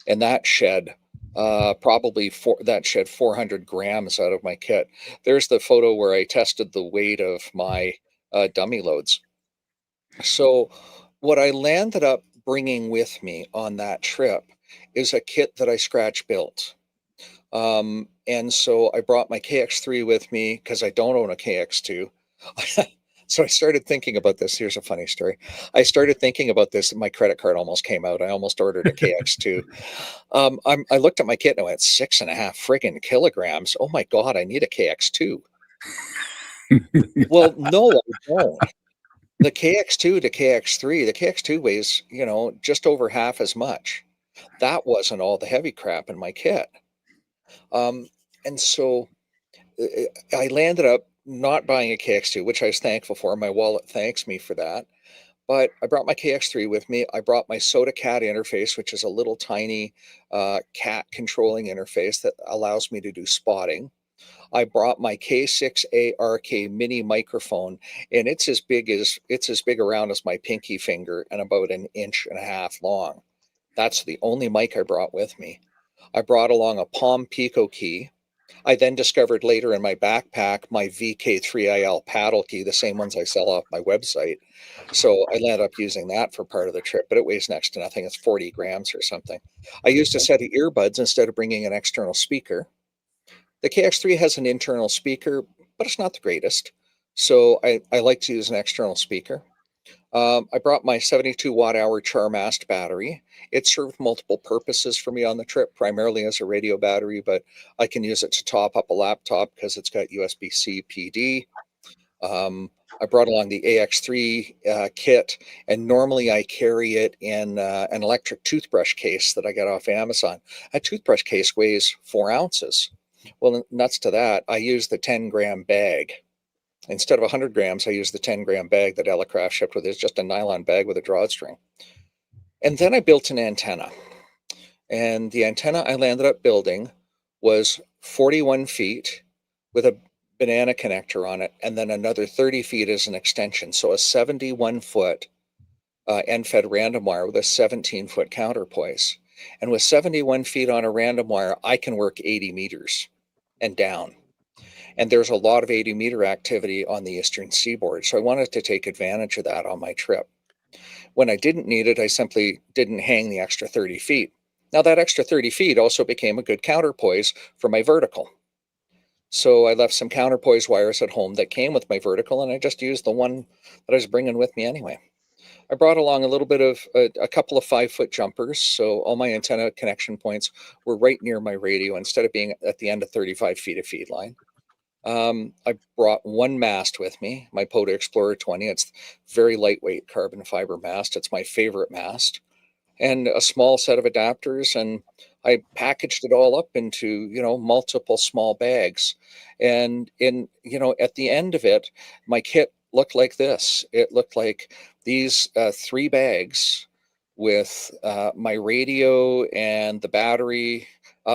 And that shed that shed 400 grams out of my kit. There's the photo where I tested the weight of my dummy loads. So what I landed up bringing with me on that trip is a kit that I scratch built. And so I brought my KX3 with me because I don't own a KX2. So I started thinking about this. Here's a funny story. I started thinking about this, and my credit card almost came out. I almost ordered a KX2. I looked at my kit and I went, 6.5 friggin' kilograms. Oh my God, I need a KX2. Well, no, I don't. The KX2 to KX3, the KX2 weighs, just over half as much. That wasn't all the heavy crap in my kit. And so I landed up not buying a KX2, which I was thankful for. My wallet thanks me for that. But I brought my KX3 with me. I brought my SOTA CAT interface, which is a little tiny CAT controlling interface that allows me to do spotting. I brought my K6ARK mini microphone, and it's as big around as my pinky finger and about 1.5 inches long. That's the only mic I brought with me. I brought along a Palm Pico key. I then discovered later in my backpack my VK3IL paddle key, the same ones I sell off my website. So I ended up using that for part of the trip, but it weighs next to nothing. It's 40 grams or something. I used a set of earbuds instead of bringing an external speaker. The KX3 has an internal speaker, but it's not the greatest. So I like to use an external speaker. I brought my 72 watt hour Charmast battery. It served multiple purposes for me on the trip, primarily as a radio battery, but I can use it to top up a laptop because it's got USB-C PD. I brought along the AX3 kit, and normally I carry it in an electric toothbrush case that I got off Amazon. A toothbrush case weighs 4 ounces. Well, nuts to that, I use the 10-gram bag. Instead of 100 grams, I use the 10-gram bag that Elecraft shipped with. It's just a nylon bag with a drawstring. And then I built an antenna. And the antenna I landed up building was 41 feet with a banana connector on it, and then another 30 feet as an extension. So a 71-foot end-fed random wire with a 17-foot counterpoise. And with 71 feet on a random wire, I can work 80 meters and down. And there's a lot of 80 meter activity on the eastern seaboard. So I wanted to take advantage of that on my trip. When I didn't need it, I simply didn't hang the extra 30 feet. Now that extra 30 feet also became a good counterpoise for my vertical. So I left some counterpoise wires at home that came with my vertical, and I just used the one that I was bringing with me anyway. I brought along a little bit of a couple of 5-foot jumpers. So all my antenna connection points were right near my radio instead of being at the end of 35 feet of feed line. I brought one mast with me, my POTA Explorer 20. It's very lightweight carbon fiber mast. It's my favorite mast. And a small set of adapters, and I packaged it all up into, you know, multiple small bags. And at the end of it, my kit looked like this. It looked like these 3 bags with my radio and the battery,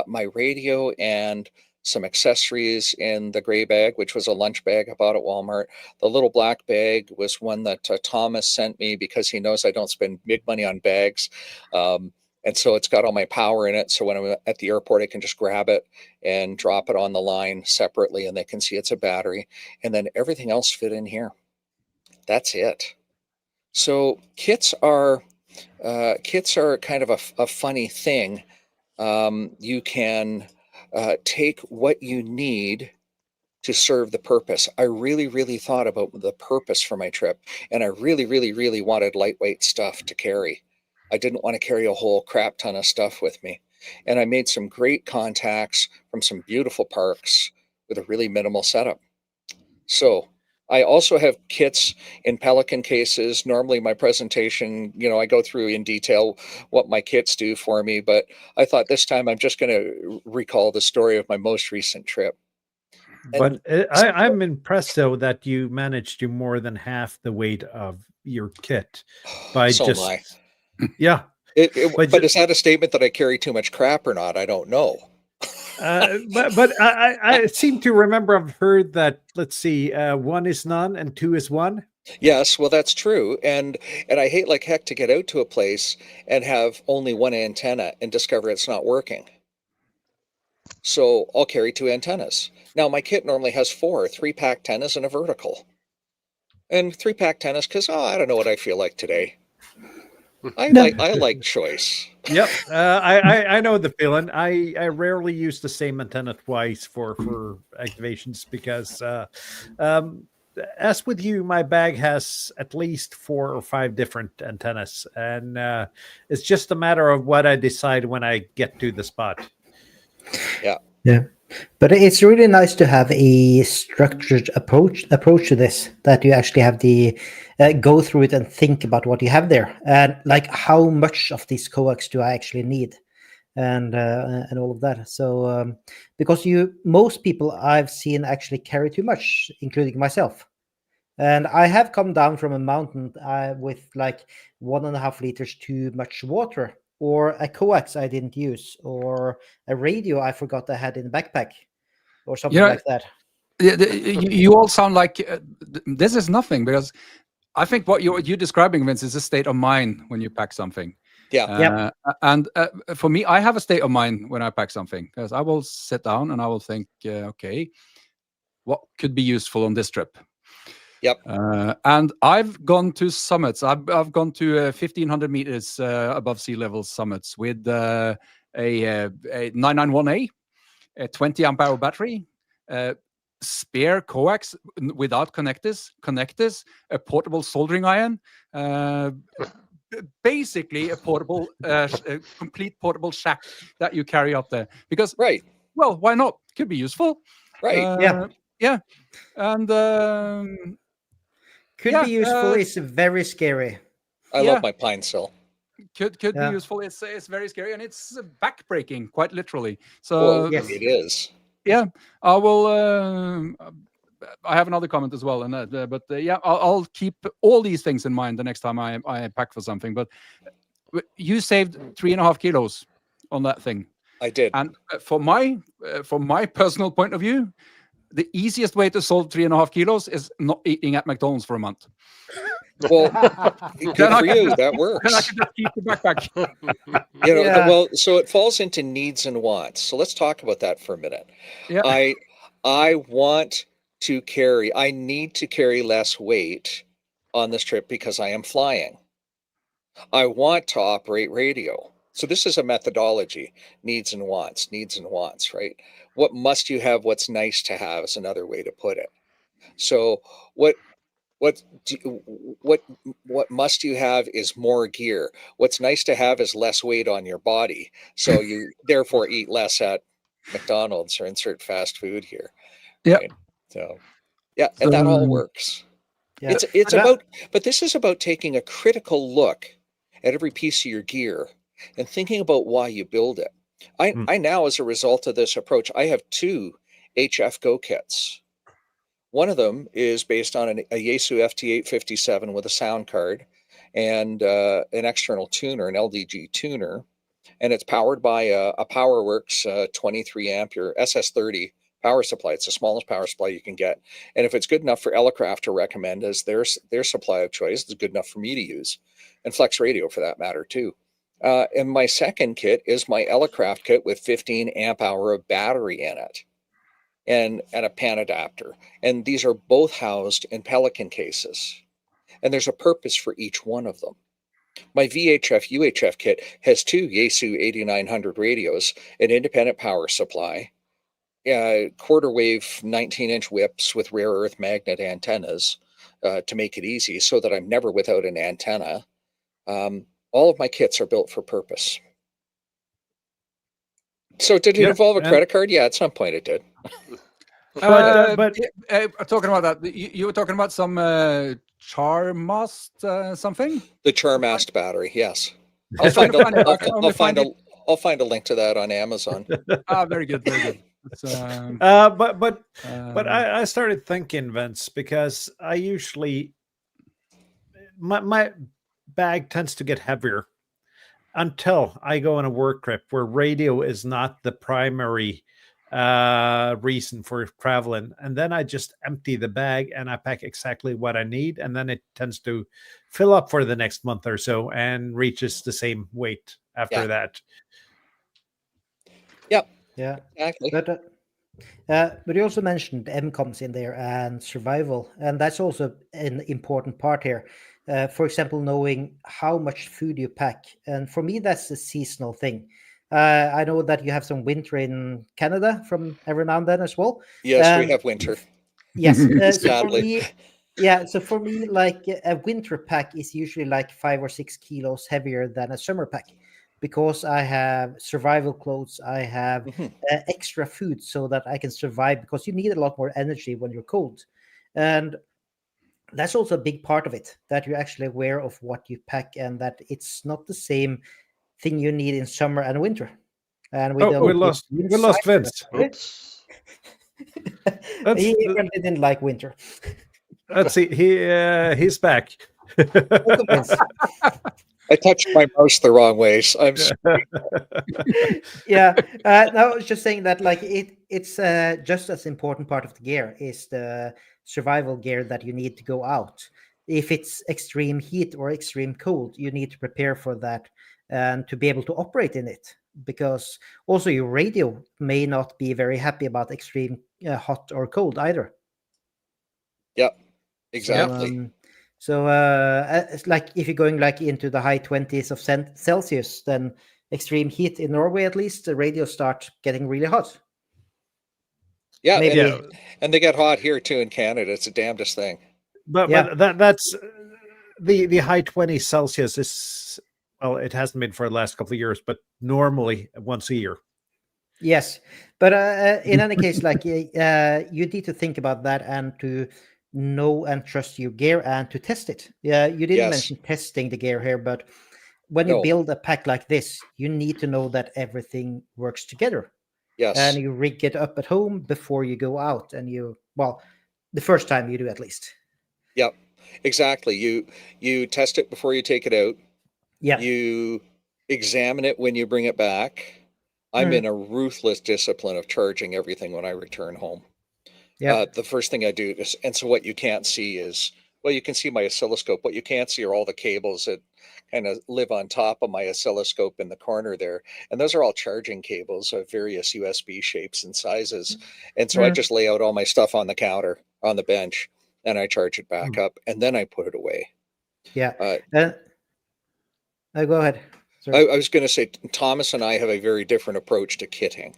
my radio and some accessories in the gray bag, which was a lunch bag I bought at Walmart. The little black bag was one that Thomas sent me because he knows I don't spend big money on bags. And so it's got all my power in it. So when I'm at the airport, I can just grab it and drop it on the line separately, and they can see it's a battery. And then everything else fit in here. That's it. So kits are kind of a funny thing. You can take what you need to serve the purpose. I really, really thought about the purpose for my trip, and I really, really, really wanted lightweight stuff to carry. I didn't want to carry a whole crap ton of stuff with me. And I made some great contacts from some beautiful parks with a really minimal setup. So I also have kits in Pelican cases. Normally my presentation, I go through in detail what my kits do for me, but I thought this time I'm just going to recall the story of my most recent trip. But I'm impressed, though, that you managed to more than half the weight of your kit by So just, am I. yeah. But is that a statement that I carry too much crap or not? I don't know. But I seem to remember I've heard that, let's see, 1 is none and 2 is 1. Yes, well, that's true. And I hate like heck to get out to a place and have only one antenna and discover it's not working. So I'll carry 2 antennas. Now my kit normally has 4, 3-pack tennas and a vertical. And 3-pack tennas because, I don't know what I feel like today. I like choice. Yep, I know the feeling. I rarely use the same antenna twice for activations because, as with you, my bag has at least 4 or 5 different antennas, and it's just a matter of what I decide when I get to the spot. Yeah, but it's really nice to have a structured approach to this, that you actually have the go through it and think about what you have there, and like how much of these coax do I actually need, and all of that. So because most people I've seen actually carry too much, including myself. And I have come down from a mountain with like 1.5 liters too much water, or a coax I didn't use, or a radio I forgot I had in the backpack, or something like that. You all sound like this is nothing, because I think what you're describing, Vince, is a state of mind when you pack something. Yeah. And for me, I have a state of mind when I pack something, because I will sit down and I will think, okay, what could be useful on this trip? Yep. And I've gone to summits. I've gone to 1,500 meters above sea level summits with a 991A, a 20 amp hour battery, spare coax without connectors, a portable soldering iron, basically a portable, a complete portable shack that you carry up there. Because, well, why not? Could be useful. Right. Yeah. And could be useful. It's very scary. I love my pine sill. Could be useful. It's very scary, and it's backbreaking, quite literally. So yes, it is. Yeah, I will. I have another comment as well, and but yeah, I'll keep all these things in mind the next time I pack for something. But you saved 3.5 kilos on that thing. I did. And from my personal point of view, the easiest way to solve 3.5 kilos is not eating at McDonald's for a month. Well, good for you. That works. Then I can just keep the backpack. Well, so it falls into needs and wants. So let's talk about that for a minute. Yeah. I want to carry. I need to carry less weight on this trip because I am flying. I want to operate radio. So this is a methodology, needs and wants, right? What must you have? What's nice to have is another way to put it. So what what must you have is more gear. What's nice to have is less weight on your body, so you therefore eat less at McDonald's or insert fast food here. Yeah. Right? So yeah, and that all works. Yeah. It's about, but this is about taking a critical look at every piece of your gear and thinking about why you build it. I now, as a result of this approach, I have 2 HF Go kits. One of them is based on a Yaesu FT857 with a sound card and an external tuner, an LDG tuner, and it's powered by a PowerWorks 23 ampere SS30 power supply. It's the smallest power supply you can get, and if it's good enough for Elecraft to recommend as their supply of choice, it's good enough for me to use, and Flex Radio for that matter too. And my second kit is my Elecraft kit with 15 amp hour of battery in it, and a pan adapter. And these are both housed in Pelican cases. And there's a purpose for each one of them. My VHF UHF kit has 2 Yaesu 8900 radios, an independent power supply, quarter wave 19-inch whips with rare earth magnet antennas to make it easy so that I'm never without an antenna. All of my kits are built for purpose. So did it involve a credit card? Yeah, at some point it did. But Talking about that, you were talking about some Charmast something? The Charmast battery, yes. I'll find a link to that on Amazon. Very good, very good. But I started thinking, Vince, because I usually my bag tends to get heavier until I go on a work trip where radio is not the primary reason for traveling, and then I just empty the bag and I pack exactly what I need, and then it tends to fill up for the next month or so and reaches the same weight after that. Yep. Yeah. Exactly. But you also mentioned MCOMs in there and survival, and that's also an important part here. For example, knowing how much food you pack, and for me, that's a seasonal thing. I know that you have some winter in Canada from every now and then as well. Yes, we have winter. Yes. Sadly. So for me, like a winter pack is usually like 5 or 6 kilos heavier than a summer pack, because I have survival clothes, I have extra food so that I can survive, because you need a lot more energy when you're cold. And that's also a big part of it, that you're actually aware of what you pack and that it's not the same thing you need in summer and winter. And we lost Vince. He really didn't like winter. Let's see. He's back. I touched my mouse the wrong way. So I'm sorry. Yeah. No, I was just saying that like it's just as important part of the gear is the survival gear that you need to go out. If it's extreme heat or extreme cold, you need to prepare for that and to be able to operate in it, because also your radio may not be very happy about extreme hot or cold either. Yep, exactly. So it's like if you're going like into the high 20s of Celsius, then extreme heat in Norway, at least, the radios start getting really hot. Yeah, and they get hot here too in Canada. It's the damnedest thing. But that's the high 20s Celsius is, well, it hasn't been for the last couple of years, but normally once a year. Yes, but in any case, like you need to think about that and to know and trust your gear and to test it. Yeah, you didn't mention testing the gear here, but when you build a pack like this, you need to know that everything works together. Yes. And you rig it up at home before you go out, and the first time you do at least. Yep, exactly. You test it before you take it out. Yeah. You examine it when you bring it back. I'm in a ruthless discipline of charging everything when I return home. Yeah. The first thing I do is, and so what you can't see is, well, you can see my oscilloscope. What you can't see are all the cables that kind of live on top of my oscilloscope in the corner there. And those are all charging cables of various USB shapes and sizes. And so I just lay out all my stuff on the counter, on the bench, and I charge it back up, and then I put it away. Yeah. Go ahead. I was going to say, Thomas and I have a very different approach to kitting.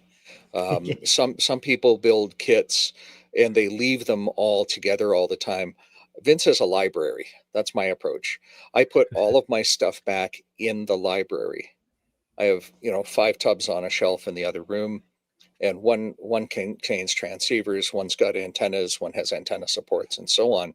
Some people build kits and they leave them all together all the time. Vince is a library. That's my approach. I put all of my stuff back in the library. I have, 5 tubs on a shelf in the other room, and one contains transceivers, one's got antennas, one has antenna supports, and so on.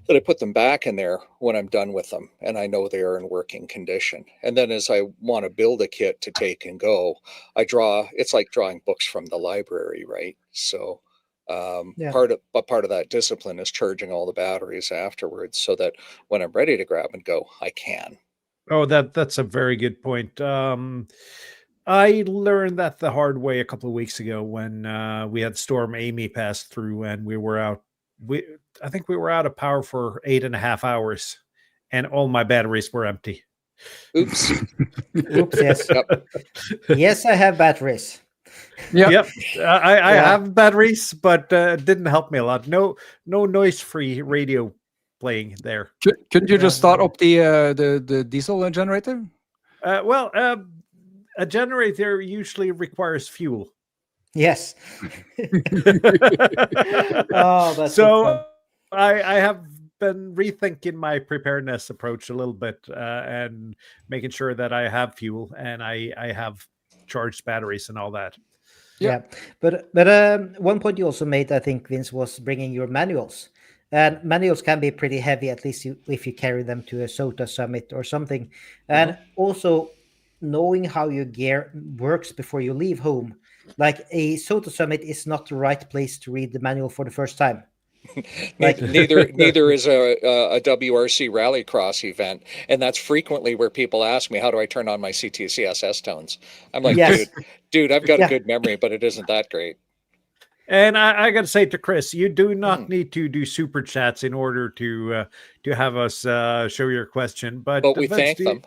That I put them back in there when I'm done with them, and I know they are in working condition. And then as I want to build a kit to take and go, I draw. It's like drawing books from the library, right? So part of that discipline is charging all the batteries afterwards, so that when I'm ready to grab and go, I can. Oh, that's a very good point. I learned that the hard way a couple of weeks ago when we had Storm Amy pass through, and we were out. I think we were out of power for 8.5 hours, and all my batteries were empty. Oops. Oops, yes. Yep. Yes, I have batteries. Yep. I have batteries, but it didn't help me a lot. No noise-free radio playing there. Couldn't you just start up the diesel generator? Well, a generator usually requires fuel. Yes. Oh, that's so I have been rethinking my preparedness approach a little bit and making sure that I have fuel and I have charged batteries and all that. Yeah. But one point you also made, I think, Vince, was bringing your manuals. And manuals can be pretty heavy, at least if you carry them to a SOTA summit or something. And also knowing how your gear works before you leave home. Like a SOTA summit is not the right place to read the manual for the first time. Like neither is a WRC rallycross event, and that's frequently where people ask me, how do I turn on my CTCSS tones? I'm like, dude, I've got a good memory, but it isn't that great. And I got to say to Chris, you do not need to do super chats in order to have us show your question, but we thank them.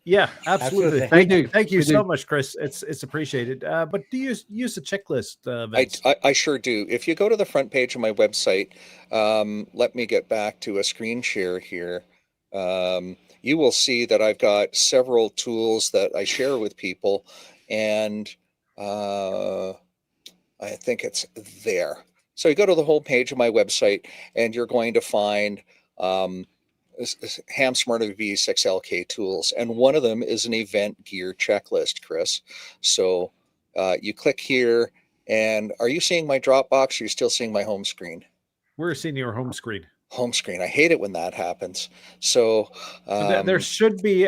Yeah, absolutely. Thank you so much, Chris. It's appreciated. But do you use a checklist, Vince? I sure do. If you go to the front page of my website, let me get back to a screen share here. You will see that I've got several tools that I share with people, and I think it's there. So you go to the whole page of my website, and you're going to find HamSmarter VE6LK tools, and one of them is an event gear checklist, Chris. So you click here, and are you seeing my Dropbox, or are you still seeing my home screen? We're seeing your home screen. Home screen. I hate it when that happens. So there should be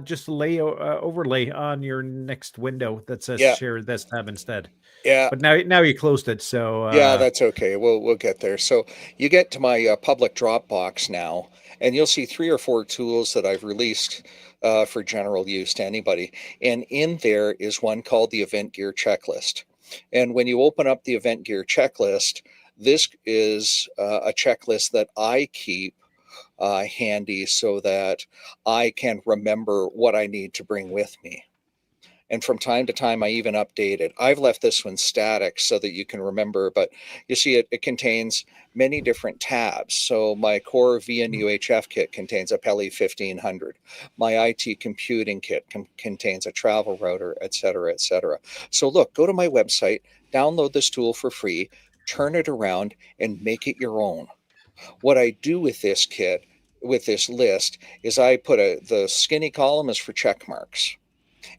just a overlay on your next window that says share this tab instead. Yeah, but now you closed it, so yeah, that's okay. We'll get there. So you get to my public Dropbox now, and you'll see 3 or 4 tools that I've released for general use to anybody. And in there is one called the Event Gear Checklist. And when you open up the Event Gear Checklist, this is a checklist that I keep handy so that I can remember what I need to bring with me. And from time to time, I even update it. I've left this one static so that you can remember, but you see it contains many different tabs. So my core VN UHF kit contains a Peli 1500. My IT computing kit contains a travel router, et cetera, et cetera. So look, go to my website, download this tool for free, turn it around, and make it your own. What I do with this kit, with this list, is I put the skinny column is for check marks.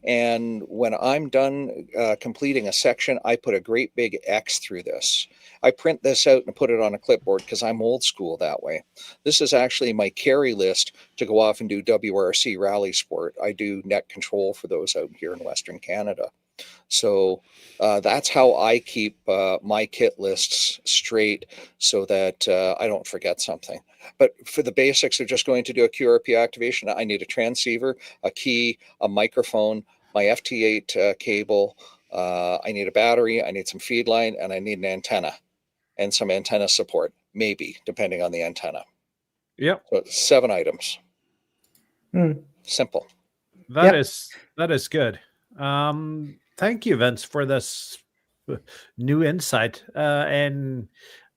And when I'm done completing a section, I put a great big X through this. I print this out and put it on a clipboard because I'm old school that way. This is actually my carry list to go off and do WRC Rally Sport. I do net control for those out here in Western Canada. So that's how I keep my kit lists straight so that I don't forget something. But for the basics of just going to do a QRP activation, I need a transceiver, a key, a microphone, my FT8 cable. I need a battery, I need some feed line, and I need an antenna and some antenna support, maybe, depending on the antenna. Yep. So 7 items. Simple. That is good. Thank you, Vince, for this new insight. And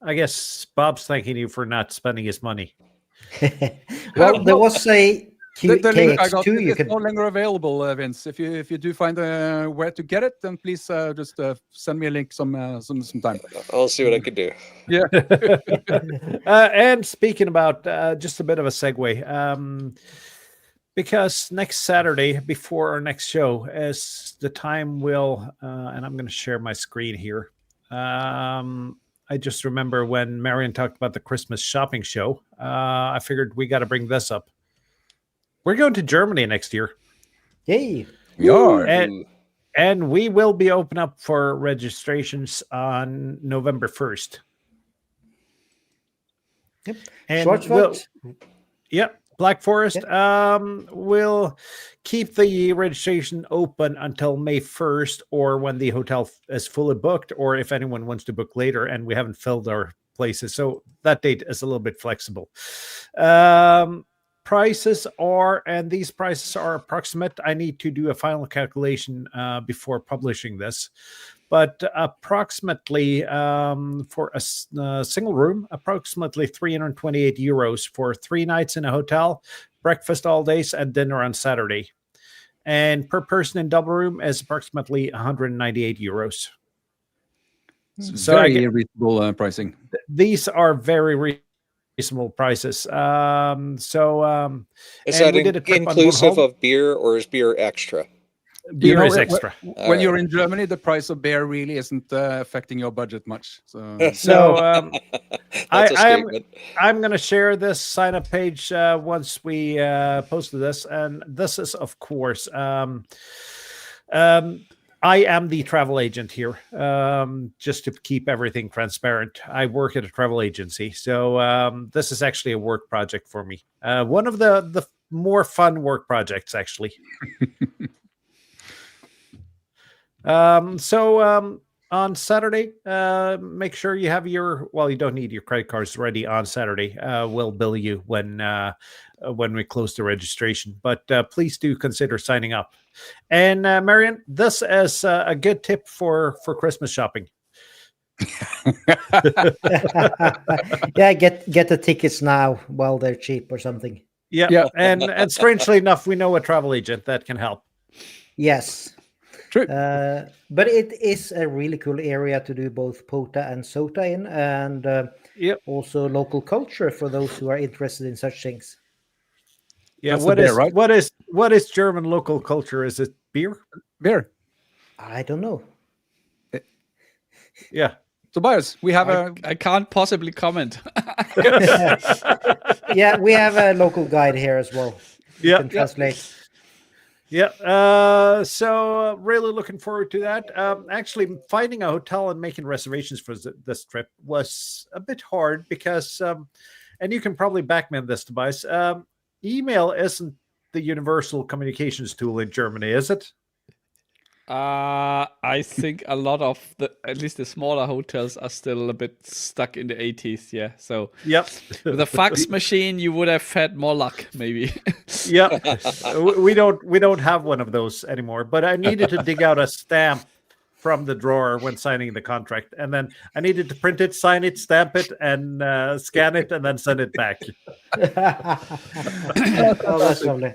I guess Bob's thanking you for not spending his money. Well, there was a The link I got KX2, you is can. no longer available, Vince. If you do find where to get it, then please just send me a link some time. I'll see what I can do. Yeah. And speaking about just a bit of a segue, because next Saturday before our next show is the time and I'm going to share my screen here. I just remember when Marion talked about the Christmas shopping show. I figured we got to bring this up. We're going to Germany next year. Yay! Yeah. And we will be open up for registrations on November 1st. Yep. And Schwarzwald. Yep. Black Forest. We'll keep the registration open until May 1st, or when the hotel is fully booked, or if anyone wants to book later and we haven't filled our places. So that date is a little bit flexible. Prices these prices are approximate. I need to do a final calculation before publishing this, but approximately for a single room, approximately 328 euros for 3 nights in a hotel, breakfast all days, and dinner on Saturday. And per person in double room is approximately 198 euros. So very reasonable pricing. These are very reasonable prices. Is that inclusive of beer, or is beer extra? Beer is extra. When you're in Germany, the price of beer really isn't affecting your budget much. That's a statement. I'm going to share this sign-up page once we posted this, and this is, of course, I am the travel agent here, just to keep everything transparent. I work at a travel agency, so this is actually a work project for me. One of the more fun work projects, actually. On Saturday, make sure you have you don't need your credit cards ready on Saturday. We'll bill you when we close the registration, but please do consider signing up. And Marion, this is a good tip for Christmas shopping. Yeah, get the tickets now while they're cheap or something. Yeah. And strangely enough, we know a travel agent that can help. Yes. True. But it is a really cool area to do both POTA and SOTA in, and also local culture for those who are interested in such things. Yeah, what is German local culture? Is it beer? Beer. I don't know. Yeah. Tobias, we have I can't possibly comment. Yeah, we have a local guide here as well. You can translate. Yeah. So really looking forward to that. Actually, finding a hotel and making reservations for this trip was a bit hard because, and you can probably back me on this, Tobias. Email isn't the universal communications tool in Germany, is it? I think a lot of at least the smaller hotels are still a bit stuck in the 80s. Yeah. So with a fax machine, you would have had more luck, maybe. Yeah. We don't have one of those anymore. But I needed to dig out a stamp from the drawer when signing the contract, and then I needed to print it, sign it, stamp it, and scan it, and then send it back. Oh, that's lovely.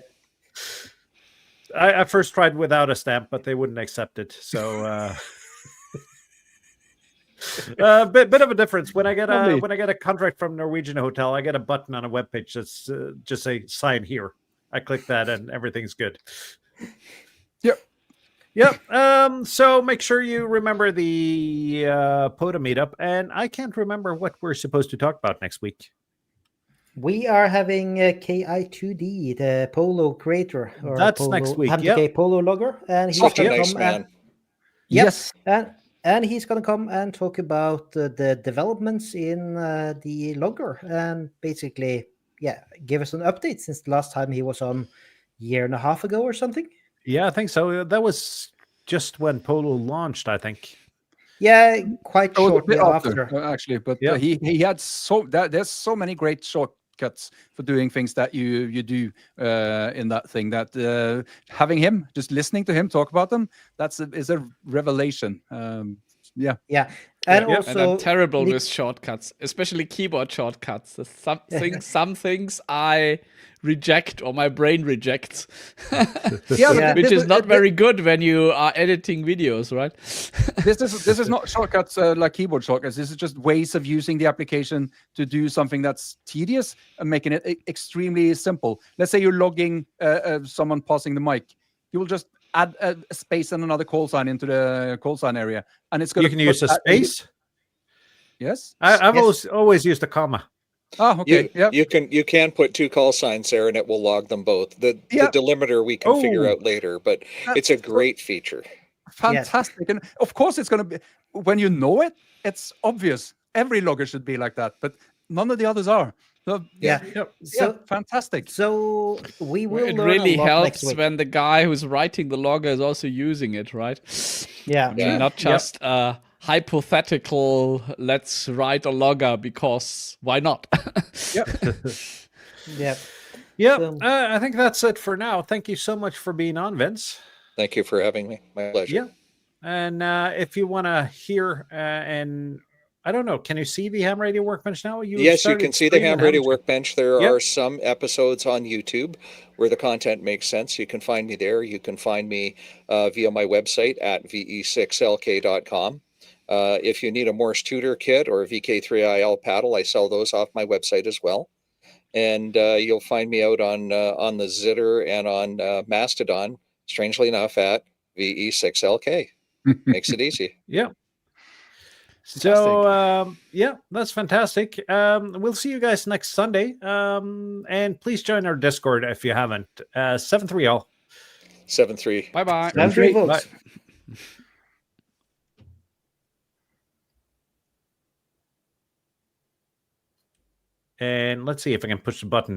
I first tried without a stamp, but they wouldn't accept it. So, bit of a difference. When I get a contract from Norwegian Hotel, I get a button on a webpage that's just say "sign here." I click that, and everything's good. Yep. So make sure you remember the POTA meetup, and I can't remember what we're supposed to talk about next week. We are having KI2D, the polo creator. That's next week. Hamtk polo logger, and he's such a nice man. Yes, and he's going to come and talk about the developments in the logger, and basically, give us an update since the last time he was on, a year and a half ago or something. Yeah, I think so. That was just when polo launched, I think. Yeah, quite shortly after, actually. But he had there's so many great shortcuts for doing things that you do in that thing, that having him, just listening to him talk about them, is a revelation. Yeah. Yeah, and Yeah. also And I'm terrible need- with shortcuts, especially keyboard shortcuts. There's some things I reject or my brain rejects. Yeah, Yeah. Which is not very good when you are editing videos, right? This is not shortcuts like keyboard shortcuts. This is just ways of using the application to do something that's tedious and making it extremely simple. Let's say you're logging someone passing the mic. You will just add a space and another call sign into the call sign area, and it's going You can use a space. Yes. I've Yes. always used a comma. Oh, okay. Yeah. You can put 2 call signs there and it will log them both. The delimiter we can figure Oh. out later, but it's a great feature. Fantastic. And of course, it's going to be, when you know it, it's obvious. Every logger should be like that, but none of the others are. So, Yeah. Yep. So fantastic. so we will It learn really a lot next helps week. when the guy who's writing the logger is also using it, right? Yeah. I mean, not just a hypothetical, let's write a logger because why not? Yeah. Yeah, So- I think that's it for now. Thank you so much for being on, Vince. Thank you for having me. My pleasure. Yeah. And if you want to hear, and I don't know, can you see the Ham Radio Workbench now? Yes, you started can see the streaming, Ham Radio haven't you? Workbench. There Yep. are some episodes on YouTube where the content makes sense. You can find me there. You can find me via my website at VE6LK.com. If you need a Morse tutor kit or a VK3IL paddle, I sell those off my website as well. And you'll find me out on the Zitter and on Mastodon, strangely enough, at VE6LK. Makes it easy. Yeah. So yeah, that's fantastic. We'll see you guys next Sunday. And please join our Discord if you haven't. 730. 7-3. Bye-bye. Sounds great, folks. Bye. And let's see if I can push the button now.